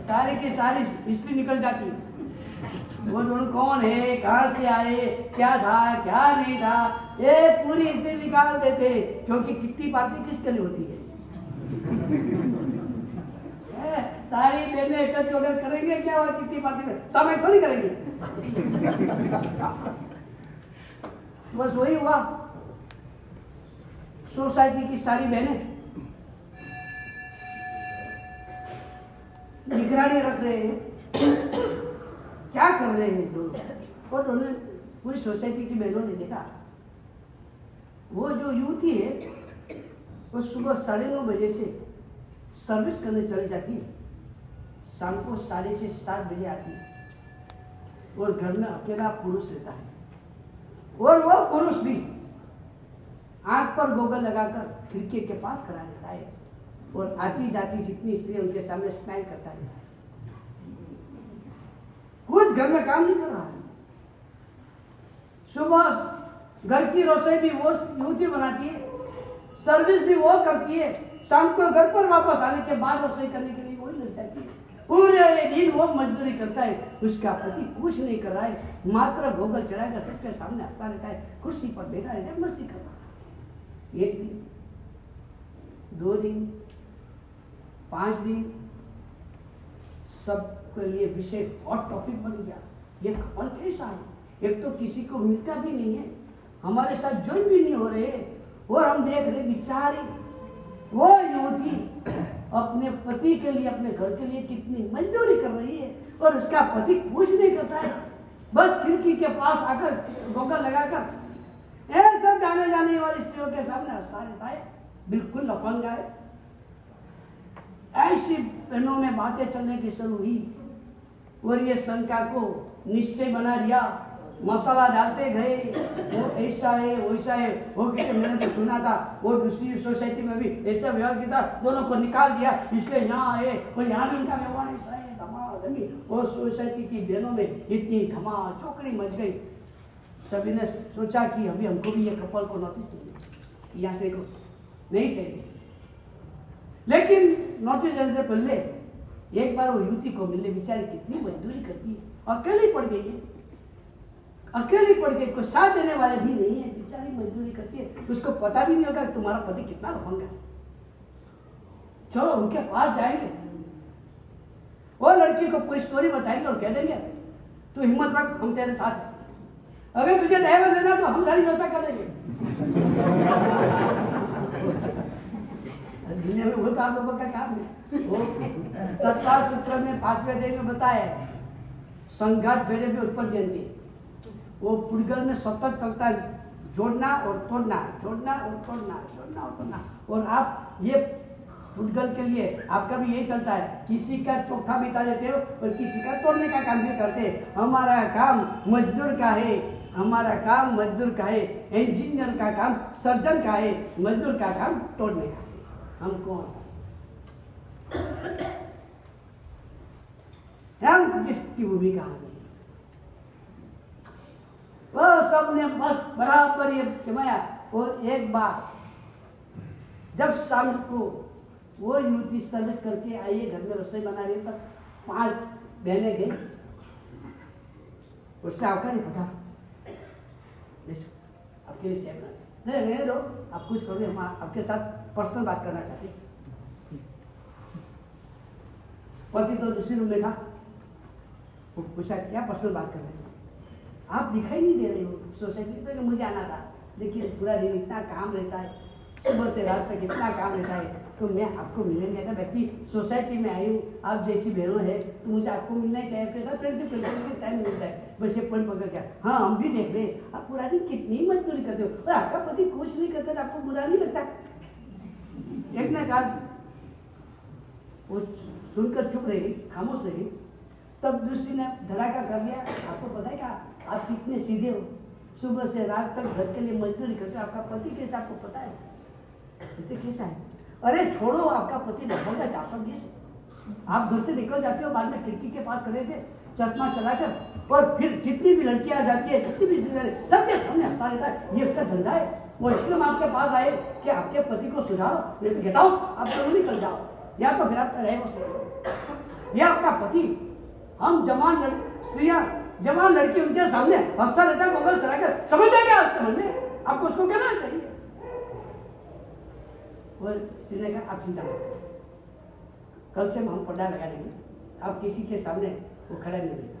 सारी की सारी हिस्ट्री निकल जाती है, वो दोनों कौन है, कहां से आए, क्या था क्या नहीं था, ये पूरी हिस्ट्री निकाल देते। क्योंकि कितनी पार्टी किसके लिए होती है? सारी बहनें एकत्र ऑर्डर करेंगे क्या, और कितनी पार्टी में समय थोड़ी करेंगे। बस वही हुआ, सोसाइटी की सारी बहनें निगरानी रख रहे हैं, क्या कर रहे हैं दोनों। और दोनों पूरी सोसाइटी की बहनों ने देखा, वो जो युवती है वो सुबह 9:30 बजे से सर्विस करने चली जाती है, शाम को 6:30-7 बजे आती है, और घर में अकेला पुरुष रहता है। और वो पुरुष भी आंख पर गोगल लगाकर खिड़की के पास खड़ा रहता है, और आती जाती जितनी स्त्री उनके सामने स्माइल करता रहता है। कुछ घर में काम नहीं कर रहा है। सुबह घर की रसोई भी वो युवती बनाती है, सर्विस भी वो करती है, शाम को घर पर वापस आने के बाद रसोई करने के लिए वही लग जाती है। पूरे दिन वो मजदूरी करता है, उसका पति कुछ नहीं कर रहा है, मात्र गोगल चढ़ाकर सबके सामने हंसता रहता है, कुर्सी पर बैठा रहता है, मस्ती कर रहा है। 1 दिन, 2 दिन, 5 दिन, सबके लिए विषय हॉट टॉपिक बन गया। ये कपल कैसा है, एक तो किसी को मिलता भी नहीं है, हमारे साथ ज्वाइन भी नहीं हो रहे, और हम देख रहे बेचारी वो युवती अपने पति के लिए, अपने घर के लिए कितनी मजदूरी कर रही है, और उसका पति कुछ नहीं करता है, बस खिड़की के पास आकर गोगल लगाकर ऐसा जाने जाने वाली स्त्रियों के सामने हंसता रहता है, बिल्कुल लफंगा है। ऐसी बहनों में बातें चलने की शुरू हुई, और ये शंका को निश्चय बना दिया, मसाला डालते गए, वो ऐसा है वैसा है, वो कहते मैंने तो सुना था वो दूसरी सोसाइटी में भी ऐसा व्यवहार किया था, दोनों को निकाल दिया, इसलिए यहाँ आए, और यहाँ भी इनका व्यवहार ऐसा है, धमाधमी। और सोसाइटी की बहनों में इतनी धमा चौकड़ी मच गई, सभी ने सोचा कि अभी हमको भी ये कपल को नोटिस चाहिए, यहाँ से नहीं चाहिए। लेकिन नोटिस देने से पहले एक बार वो युवती को मिलने, बेचारी कितनी मजदूरी करती है, अकेली पड़ गई है, अकेली पड़ गई, कोई साथ देने वाले भी नहीं है, बेचारी मजदूरी करती है, उसको पता भी नहीं होगा कि तुम्हारा पति कितना लफंगा है। चलो उनके पास जाएंगे, वो लड़की को कोई स्टोरी बताएंगे और कह देंगे तू हिम्मत रख, हम तेरे साथ हैं, अगर तुझे डाइवोर्स लेना तो हम सारी व्यवस्था कर देंगे। दुनिया में वो आप लोगों का काम है। वो तत्काल सूत्र में 5वें अध्याय में बताया है, संघात भेड़े भी उत्पन्न देंगे, वो पुड़गल में सतत चलता है, जोड़ना और तोड़ना, जोड़ना और तोड़ना, जोड़ना और तोड़ना। और आप ये पुड़गल के लिए आपका भी यही चलता है, किसी का चौथा बिता देते हो और किसी का तोड़ने का काम भी करते हैं। हमारा काम मजदूर का है, हमारा काम मजदूर का है, इंजीनियर का काम सर्जन का है, मजदूर का काम तोड़ने का है। हम कौन, हम किसकी भूमिका है? वो सबने बस बराबर ये जमाया, और एक बार जब शाम को वो युवती सर्विस करके आई है, घर में रसोई बना रही है, तब 5 बहनें गई, उसका आपका नहीं पता, आपके लिए चाय बना, नहीं रहने दो, आप कुछ करोगे, हम आपके साथ पर्सनल बात करना चाहते हैं। पति तो दूसरी रूम में था, वो पूछा क्या पर्सनल बात कर रहे हैं, आप दिखाई नहीं दे रहे हो सोसाइटी पे, मुझे आना था लेकिन पूरा दिन इतना काम रहता है, सुबह से रात तक इतना काम रहता है, तो मैं आपको मिलने नहीं आता, व्यक्ति सोसाइटी में आई हूँ, आप जैसी बहनों है तो मुझे आपको मिलना ही चाहिए, आपके साथ फ्रेंडशिप करने के टाइम मिलता है, बस ये पॉइंट पकड़ क्या, हाँ हम भी देख रहे हैं आप पूरा दिन कितनी मजदूरी करते हो और आपका पति कुछ नहीं करता, आपको बुरा नहीं लगता। एक ना कहा, वो सुनकर चुप रही, खामोश रही, तब दूसरी ने धड़ाका कर लिया, आपको पता है क्या, आप कितने सीधे हो, सुबह से रात तक घर के लिए मजदूरी करते हो, आपका पति कैसा आपको पता है, कहते कैसा है, अरे छोड़ो आपका पति लगभग 420 है, आप घर से निकल जाते हो, बाद में खिड़की के पास खड़े थे चश्मा चलाकर, और फिर जितनी भी लड़कियां जाती है, जितनी भी सबके सामने हंसता रहता है, ये उसका धंधा है, वो इसलिए हम आपके पास आए कि आपके पति को सुधारो, नहीं तो घटाओ, आप जरूर निकल जाओ, या तो फिर आप रहे, ये आपका पति, हम जवान स्त्रियां, जवान लड़की उनके सामने हंसता रहता है, गोगल चलाकर, समझ जाएगा आपके मन में, आपको उसको कहना चाहिए। और स्त्री ने कहा आप चिंता मत, कल से हम पर्दा लगा देंगे, आप किसी के सामने वो खड़ा नहीं रहेगा,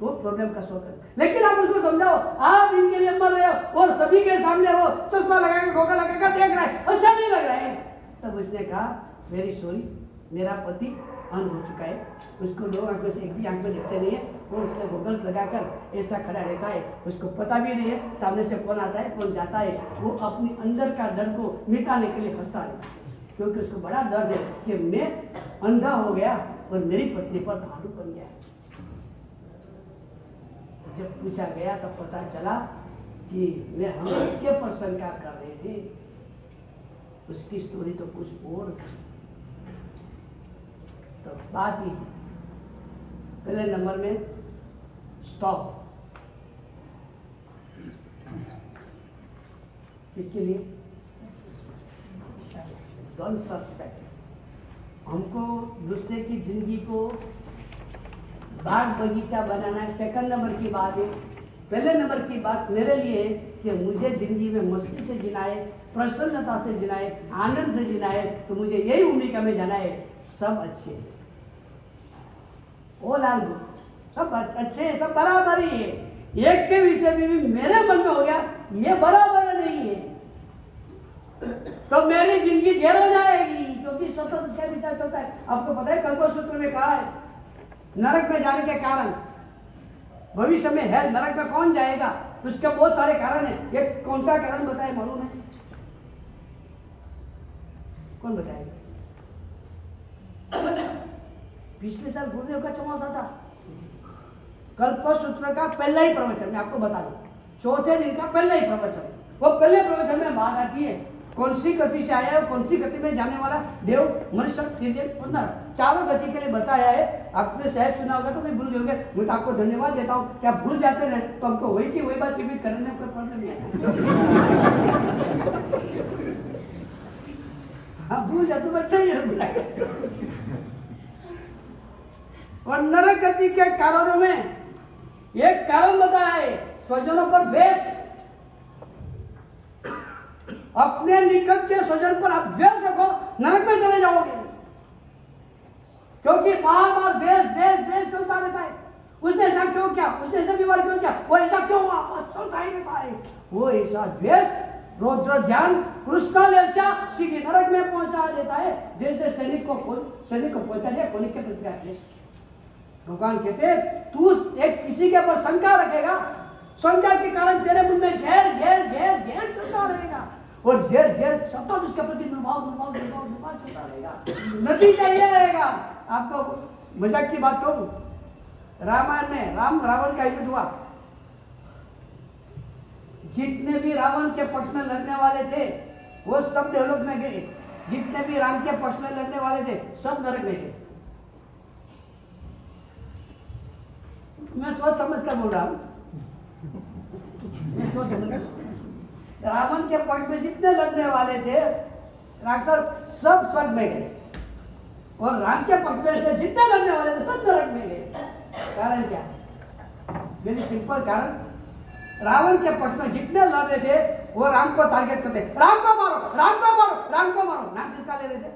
वो प्रॉब्लम का सॉल्व कर, लेकिन आप उसको समझाओ, आप इनके लिए मर रहे हो और सभी के सामने वो चश्मा लगा के गोगल लगा कर देख रहा है, अच्छा नहीं लग रहा है। तब उसने कहा वेरी सॉरी, मेरा पति अंध हो चुका है, उसको दो आंखों से एक भी आंख में दिखते नहीं है, और उसने गोगल्स लगाकर ऐसा खड़ा रहता है, उसको पता भी नहीं है सामने से कौन आता है कौन जाता है, वो अपने अंदर का डर को मिटाने के लिए हंसता है, क्योंकि उसको बड़ा डर है कि मैं अंधा हो गया और मेरी पत्नी पर भालू बन गया। जब पूछा गया तब पता चला कि वे हम उसके पर शंका कर रहे थे, उसकी स्टोरी तो कुछ और थी। तो बात ही पहले नंबर में स्टॉप, किसके लिए, डोंट सस्पेक्ट, हमको दूसरे की जिंदगी को बाग बगीचा बनाना है, सेकंड नंबर की बात है। पहले नंबर की बात मेरे लिए है कि मुझे जिंदगी में मस्ती से जीना है, प्रसन्नता से जीना है, आनंद से जीना है, तो मुझे यही भूमिका में जाना है, सब अच्छे हैं, ऑल आर गुड, सब अच्छे हैं, सब बराबर ही है, एक के विषय में भी मेरे मन में हो गया ये बराबर नहीं है तो मेरी जिंदगी जेल हो जाएगी, क्योंकि सतत उसका विचार चलता है। आपको पता है कल्पसूत्र में कहा है नरक में जाने के कारण, भविष्य में है नरक में कौन जाएगा, उसके बहुत सारे कारण है, ये कौन सा कारण बताए मालूम है, कौन बताएगा? पिछले साल गुरुदेव का चौमासा था, कल्पसूत्र का पहला ही प्रवचन मैं आपको बता दूं, चौथे दिन का पहला ही प्रवचन, वो पहले प्रवचन में बात आती है कौन सी गति से आया है, कौन सी गति में जाने वाला, देव मनुष्य तिर्यक और नरक, चारों गति के लिए बताया है। आपने शायद सुना होगा तो मैं भूल गए, मैं तो आपको धन्यवाद देता हूँ, क्या भूल जाते रहे तो हमको वही की वही बात रिपीट करने में कोई प्रॉब्लम नहीं आता। हाँ भूल जाते तो अच्छा ही है। और नरक गति के कारणों में एक कारण बताया है, स्वजनों पर द्वेष, अपने निकट के स्वजन पर आप द्वेष रखो नरक में चले जाओगे, क्योंकि बार बार द्वेष द्वेष द्वेष चलता रहता है। उसने ऐसा क्यों किया, उसने ऐसा बीमार क्यों किया, वो ऐसा क्यों हुआ, बस चलता ही रहता है। वो ऐसा द्वेष रौद्र ध्यान कृष्ण ऐसा सीधे नरक में पहुंचा देता है, जैसे सैनिक को पहुंचा दिया कोनिक के प्रतिक्रिया। भगवान कहते तू एक किसी के ऊपर शंका रखेगा, शंका के कारण तेरे मन में झेर झेर झेर झेर चलता रहेगा, और झेर झेर सतत उसके प्रति दुर्भाव चलता रहेगा, नतीजा ये रहेगा। आपको मजाक की बात कहूं, रामायण में राम रावण का युद्ध हुआ, जितने भी रावण के पक्ष में लड़ने वाले थे वो सब देवलोक में गए, जितने भी राम के पक्ष में लड़ने वाले थे सब नरक में गए। मैं सोच समझ कर बोल रहा हूं, मैं सोच समझ, रावण के पक्ष में जितने लड़ने वाले थे राक्षस सब स्वर्ग में गए, और राम के पक्ष में से जितने लड़ने वाले थे सब नरक में गए। कारण क्या? वेरी सिंपल कारण, रावण के पक्ष में जितने लड़ रहे थे वो राम को टारगेट करते, राम को मारो, राम को मारो, राम को मारो। नाम किसका ले रहे थे?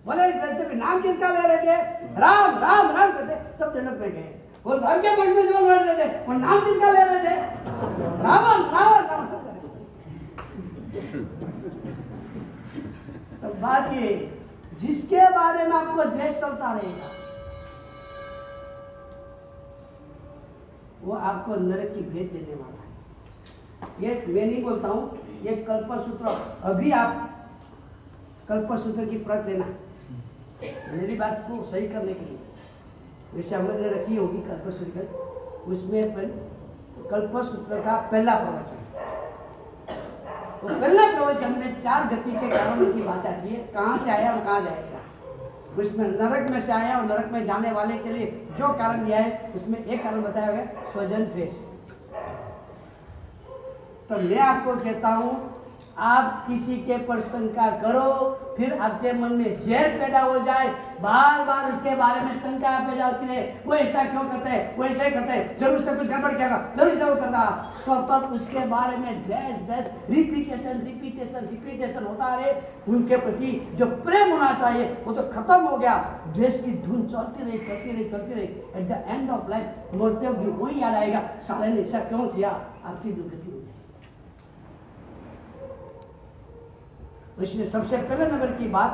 बोले वैसे भी नाम किसका ले रहे थे? राम राम राम करते सब जनक में गए। वो राम के पक्ष में जो लड़ रहे थे वो नाम किसका ले रहे थे? रावण रावण रावण सब। तो बात ये, जिसके बारे में आपको द्वेष चलता रहेगा वो आपको नरक की भेंट देने वाला है। ये मैं नहीं बोलता हूं, ये कल्पसूत्र। अभी आप कल्पसूत्र की प्रत लेना मेरी बात को सही करने के लिए। वैसे हमने रखी होगी कल्पसूत्र, उसमें कल्पसूत्र का पहला प्रवचन, तो पहला प्रवचन में 4 गति के कारणों की बात आती है, कहां से आया और कहां जाएगा। उसमें नरक में से आया और नरक में जाने वाले के लिए जो कारण दिया है उसमें एक कारण बताया गया, स्वजन द्वेष। तो मैं आपको कहता हूं, आप किसी के पर शंका करो, फिर आपके मन में जहर पैदा हो जाए, बार बार उसके बारे में शंका पैदा होती है, वो ऐसा क्यों करते हैं, वो ऐसा ही करते हैं, जरूर उससे कुछ गड़बड़ किया, जरूर से वो करता, सतत उसके बारे में द्वेष रिपीटेशन होता रहे। उनके प्रति जो प्रेम होना चाहिए वो तो खत्म हो गया, द्वेष की धुन चलती रही। At the end of life मरते भी वही याद आएगा, साले ने ऐसा क्यों किया, आपकी दुर्गति हो जाए। इसलिए सबसे पहले नंबर की बात,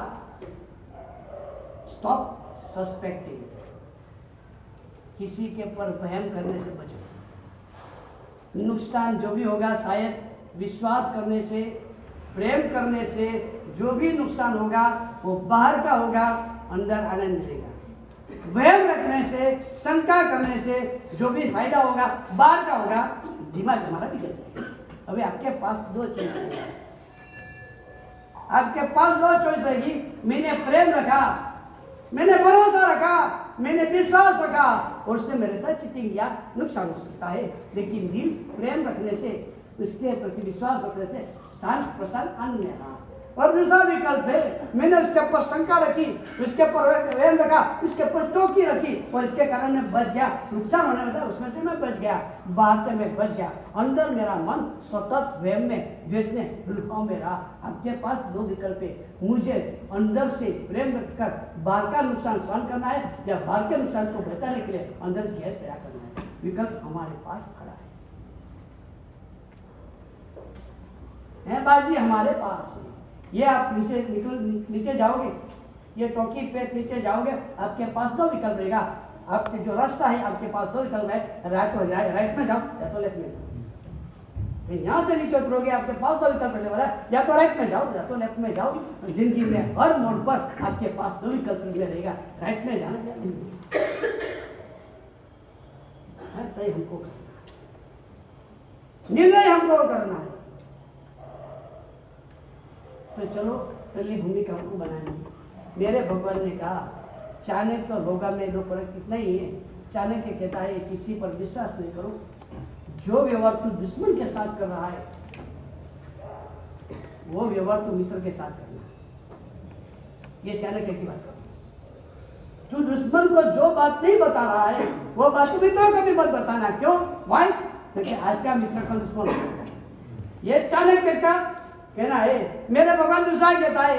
स्टॉप सस्पेक्टिंग। किसी के पर वहम करने से बचो। नुकसान जो भी होगा, शायद विश्वास करने से, प्रेम करने से जो भी नुकसान होगा वो बाहर का होगा, अंदर आनंद मिलेगा। वहम रखने से, शंका करने से जो भी फायदा होगा बाहर का होगा, दिमाग हमारा बिगड़ जाएगा। अभी आपके पास 2 चीज है, आपके पास 2 चॉइस रहेगी। मैंने प्रेम रखा, मैंने भरोसा रखा, मैंने विश्वास रखा और उसने मेरे साथ चीटिंग किया, नुकसान हो सकता है। लेकिन दिल प्रेम रखने से, उसके प्रति विश्वास रखने से शांत प्रशांत आनंद रहा। और दूसरा विकल्प है, मैंने उसके ऊपर शंका रखी, उसके ऊपर प्रेम रखा, उसके ऊपर चौकी रखी और इसके कारण मैं बच गया, नुकसान होने लगा, उसमें से मैं बच गया, बाहर से मैं बच गया, अंदर मेरा मन सतत वहम में, द्वेष में, दुर्भाव में रहा। आपके पास 2 विकल्प है, मुझे अंदर से प्रेम रखकर बाहर का नुकसान सहन करना है या बाहर के नुकसान को बचाने के लिए अंदर जहर पैदा करना है। विकल्प हमारे पास खड़ा है बाजी हमारे पास। ये आप नीचे जाओगे, ये चौकी पे नीचे जाओगे, आपके पास 2 विकल्प रहेगा। आपके जो रास्ता है, आपके पास 2 विकल्प है, राइट में जाओ या तो लेफ्ट में जाओ। यहाँ से नीचे उतरोगे, आपके पास 2 विकल्प रहने वाला है, या तो राइट में जाओ या तो लेफ्ट में जाओ। जिंदगी में हर मोड़ पर आपके पास 2 विकल्प रहेगा, राइट में जाना तय हमको निर्णय हमको करना है। तो चलो पहली भूमिका हमको बनाएंगे। मेरे भगवान ने कहा, चाणक्य तो होगा में 2 फर्क इतना ही है। चाणक्य कहता है किसी पर विश्वास नहीं करो, जो व्यवहार तू दुश्मन के साथ कर रहा है वो व्यवहार तू मित्र के साथ करना। ये चाणक्य की बात करो। तू दुश्मन को जो बात नहीं बता रहा है वो बात तू मित्रों को भी मत बताना। क्यों? वाई? क्योंकि आज का मित्र का दुश्मन होता है। ये चाणक्य का कहना है। मेरे भगवान दूसरा कहता है,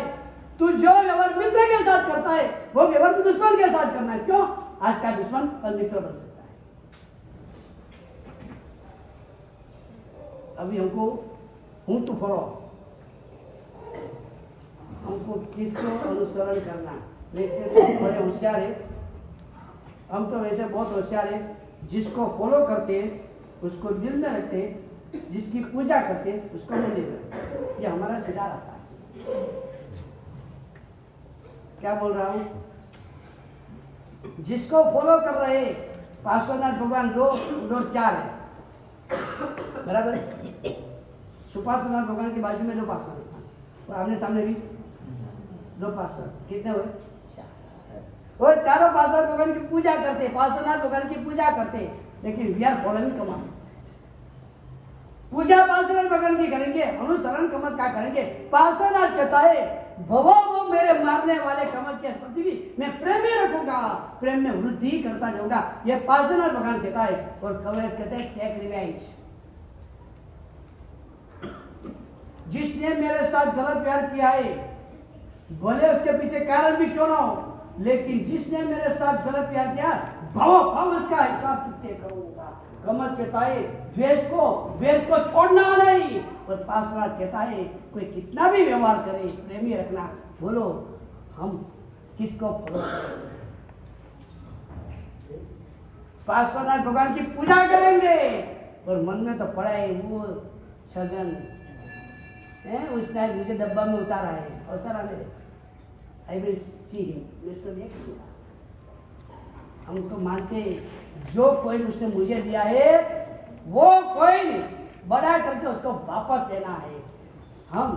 तू जो व्यवहार मित्र के साथ करता है वो व्यवहार तू दुश्मन के साथ करना है। क्यों? आज का दुश्मन कल मित्र बन सकता है। अभी हमको हूं टू फॉलो, हमको किसको अनुसरण करना। वैसे तो बड़े होशियार है, हम तो वैसे बहुत होशियार है। जिसको फॉलो करते उसको दिल में रखते, जिसकी पूजा करते उसको मन में रखते। ये हमारा सीधा रास्ता है। क्या बोल रहा हूं? जिसको फॉलो कर रहे पार्श्वनाथ भगवान 2 4 है, बराबर। सुपार्श्वनाथ भगवान के बाजू में 2 पार्श्वनाथ और आमने सामने भी 2 पार्श्वनाथ। कितने हुए? 4। वो चारों पार्श्वनाथ भगवान की पूजा करते, पार्श्वनाथ भगवान की पूजा करते, लेकिन वी आर फॉलोइंग कमांड। पूजा पार्श्वनाथ भगवान की करेंगे, अनुसरण कमल का करेंगे। पार्श्वनाथ कहता है भवो वो मेरे मारने वाले कमल के प्रति भी मैं प्रेम में रखूंगा, प्रेम में वृद्धि करता जाऊंगा। ये पार्श्वनाथ भगवान कहता है। और कवि कहते हैं टेक रिवेंज। जिसने मेरे साथ गलत प्यार किया है, भले उसके पीछे कारण भी क्यों ना हो, लेकिन जिसने मेरे साथ गलत प्यार किया भव उसका हिसाब चुकते करूंगा। कमल कहता है द्वेष को, वेद को छोड़ना नहीं। और पार्श्वनाथ कहता है कोई कितना भी व्यवहार करे प्रेमी रखना। बोलो हम किसको फॉलो करेंगे? पार्श्वनाथ भगवान की पूजा करेंगे। और मन में तो पड़ा है वो छगन है, उसने मुझे डब्बा में उतारा है, अवसर आने दे, आई विल सी हिम, इसको देखूंगा। हम तो मानते जो कोई उसने मुझे दिया है वो कोई बड़ा करके उसको वापस देना है। हम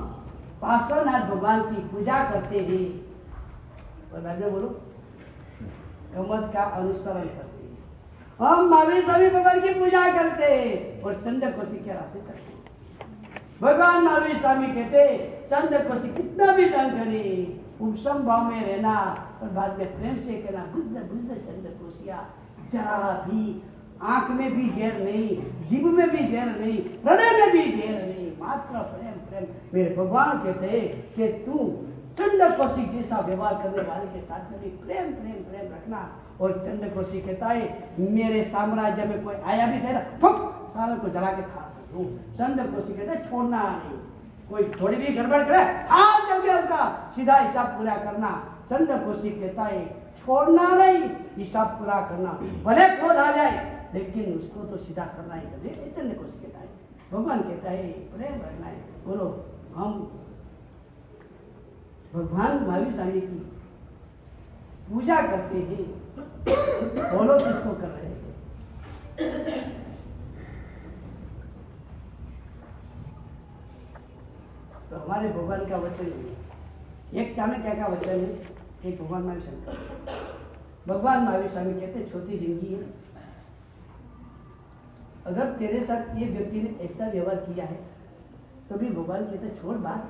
पार्श्वनाथ भगवान की पूजा करते हैं और बाद में बोलो कमल का अनुसरण करते हैं। हम महावीर स्वामी भगवान की पूजा करते हैं और चंद्र कोशी के रास्ते चलते हैं। भगवान महावीर स्वामी कहते चंद्र कोशी कितना भी तंग करे, उपसम भाव में रहना और बाद में प्रेम से कहना बुझ चंद्र कोशिया, जरा भी आंख में भी जेर नहीं, जीभ में भी जेर नहीं, हृदय में भी जेर नहीं, मात्र प्रेम प्रेम। मेरे भगवान कहते कि तू चंद्र कौशिक जैसा व्यवहार करने वाले के साथ में भी प्रेम प्रेम प्रेम रखना। और चंद्र कौशिक कहता है मेरे साम्राज्य में कोई आया भी सही सारे को जला के खा दूं। चंद्र कौशिक कहता है छोड़ना नहीं, कोई थोड़ी भी गड़बड़ करे हाँ जल्दी उसका सीधा हिसाब पूरा करना। चंद्र कौशिक कहता है छोड़ना नहीं, हिसाब पूरा करना, भले क्रोध आ जाए लेकिन उसको तो सीधा करना ही चाहिए। चंद्र कौशिक कहता है, भगवान कहता है प्रेम रखना है। बोलो हम भगवान महावीर स्वामी की पूजा करते हैं, बोलो किसको कर रहे हैं? तो हमारे भगवान का वचन है, एक चाणक्य का वचन है, एक भगवान महावीर स्वामी। भगवान महावीर स्वामी कहते छोटी जिंदगी है, अगर तेरे साथ ये व्यक्ति ने ऐसा व्यवहार किया है तो भी भगवान कहते छोड़ बात,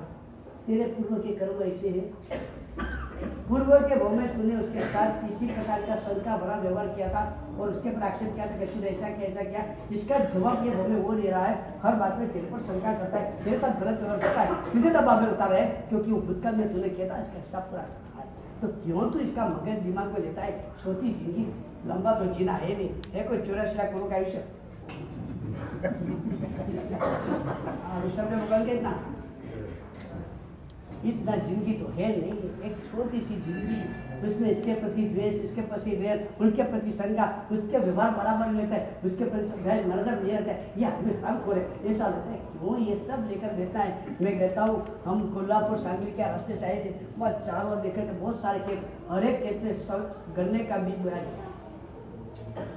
तेरे पूर्व के कर्म ऐसे हैं, पूर्व के भव में तूने उसके साथ किसी प्रकार का शंका भरा व्यवहार किया था और उसके पर आक्षेप किया था कि तूने ऐसा किया ऐसा किया, इसका जवाब ये भव में वो दे रहा है, हर बात में तेरे पर शंका करता है, तेरे साथ गलत व्यवहार करता है, तुझे दबाव में उतार है क्योंकि वो भूतकाल में तूने किया था, इसका हिसाब पूरा करता है। तो क्यों तू इसका मगज दिमाग में लेता है? छोटी जिंदगी, लंबा तो जीना है नहीं, है कोई 84 लाख करोड़ का आयुष्य इतना जिंदगी तो है नहीं, एक छोटी सी जिंदगी, उसमें इसके प्रति द्वेष, इसके प्रति वैर, उनके प्रति शंका, उसके व्यवहार बराबर लेता है, उसके प्रति नजर नहीं रहता है, ये आदमी काम खोले ऐसा लगता है क्यों ये सब लेकर देता है। मैं कहता हूँ हम कोल्हापुर सांगली के रास्ते से आए थे, वहाँ चारों ओर देखे थे बहुत सारे खेत, हर एक खेत में गन्ने का बीज बोया जाता है।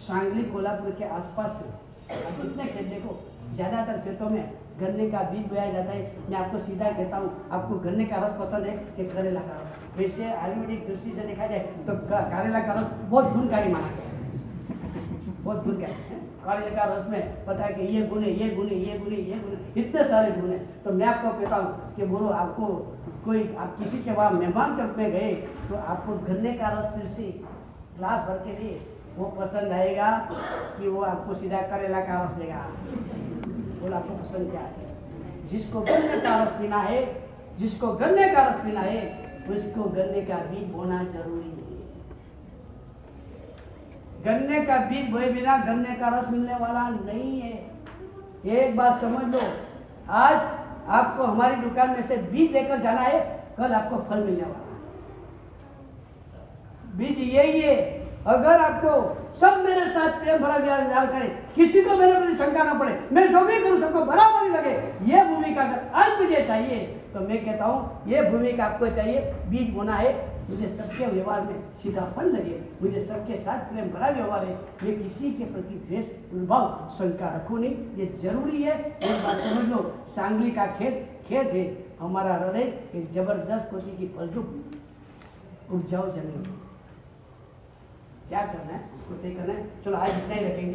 सांगली कोल्हापुर के आसपास में कितने खेत देखो, ज्यादातर खेतों में गन्ने का बीज बोया जाता है। मैं आपको सीधा कहता हूँ, आपको गन्ने का रस पसंद है कि करेला का रस? वैसे आयुर्वेदिक दृष्टि से देखा जाए तो करेला का रस बहुत गुणकारी माना गया है, बहुत गुणकारी है। करेले का रस में पता है कि ये गुण है, ये गुण है, ये गुण है, ये गुण है, इतने सारे गुण है। तो मैं आपको कहता हूँ कि बोलो आपको कोई आप किसी के वहाँ मेहमान के रूप में गए तो आपको गन्ने का रस फिर से ग्लास भर के लिए वो पसंद आएगा कि वो आपको सीधा करेला का रस देगा? बोला आपको पसंद क्या है? जिसको गन्ने का रस पीना है, जिसको गन्ने का रस पीना है, उसको गन्ने का बीज बोना जरूरी है। गन्ने का बीज बोए बिना गन्ने का रस मिलने वाला नहीं है। एक बात समझ लो, आज आपको हमारी दुकान में से बीज लेकर जाना है, कल आपको फल मिलने वाला है। बीज यही है। अगर आपको सब मेरे साथ प्रेम भरा व्यवहार करें, किसी को मेरे प्रति शंका न पड़े, मैं जो भी करूं सबको बराबर ही लगे, ये भूमिका अगर आज मुझे चाहिए तो मैं कहता हूं ये भूमिका आपको चाहिए। बीज बोना है, मुझे सबके व्यवहार में सीधापन लगे, मुझे सबके साथ प्रेम भरा व्यवहार है, मैं किसी के प्रति द्वेष दुर्भाव शंका रखूं नहीं, ये जरूरी है। एक बात समझ लो, सांगली का खेत है, हमारा हृदय एक जबरदस्त कोटि की फलद्रुप उपजाऊ जमीन। क्या करना है उसको तय करना है। चलो आज इतना ही रखेंगे।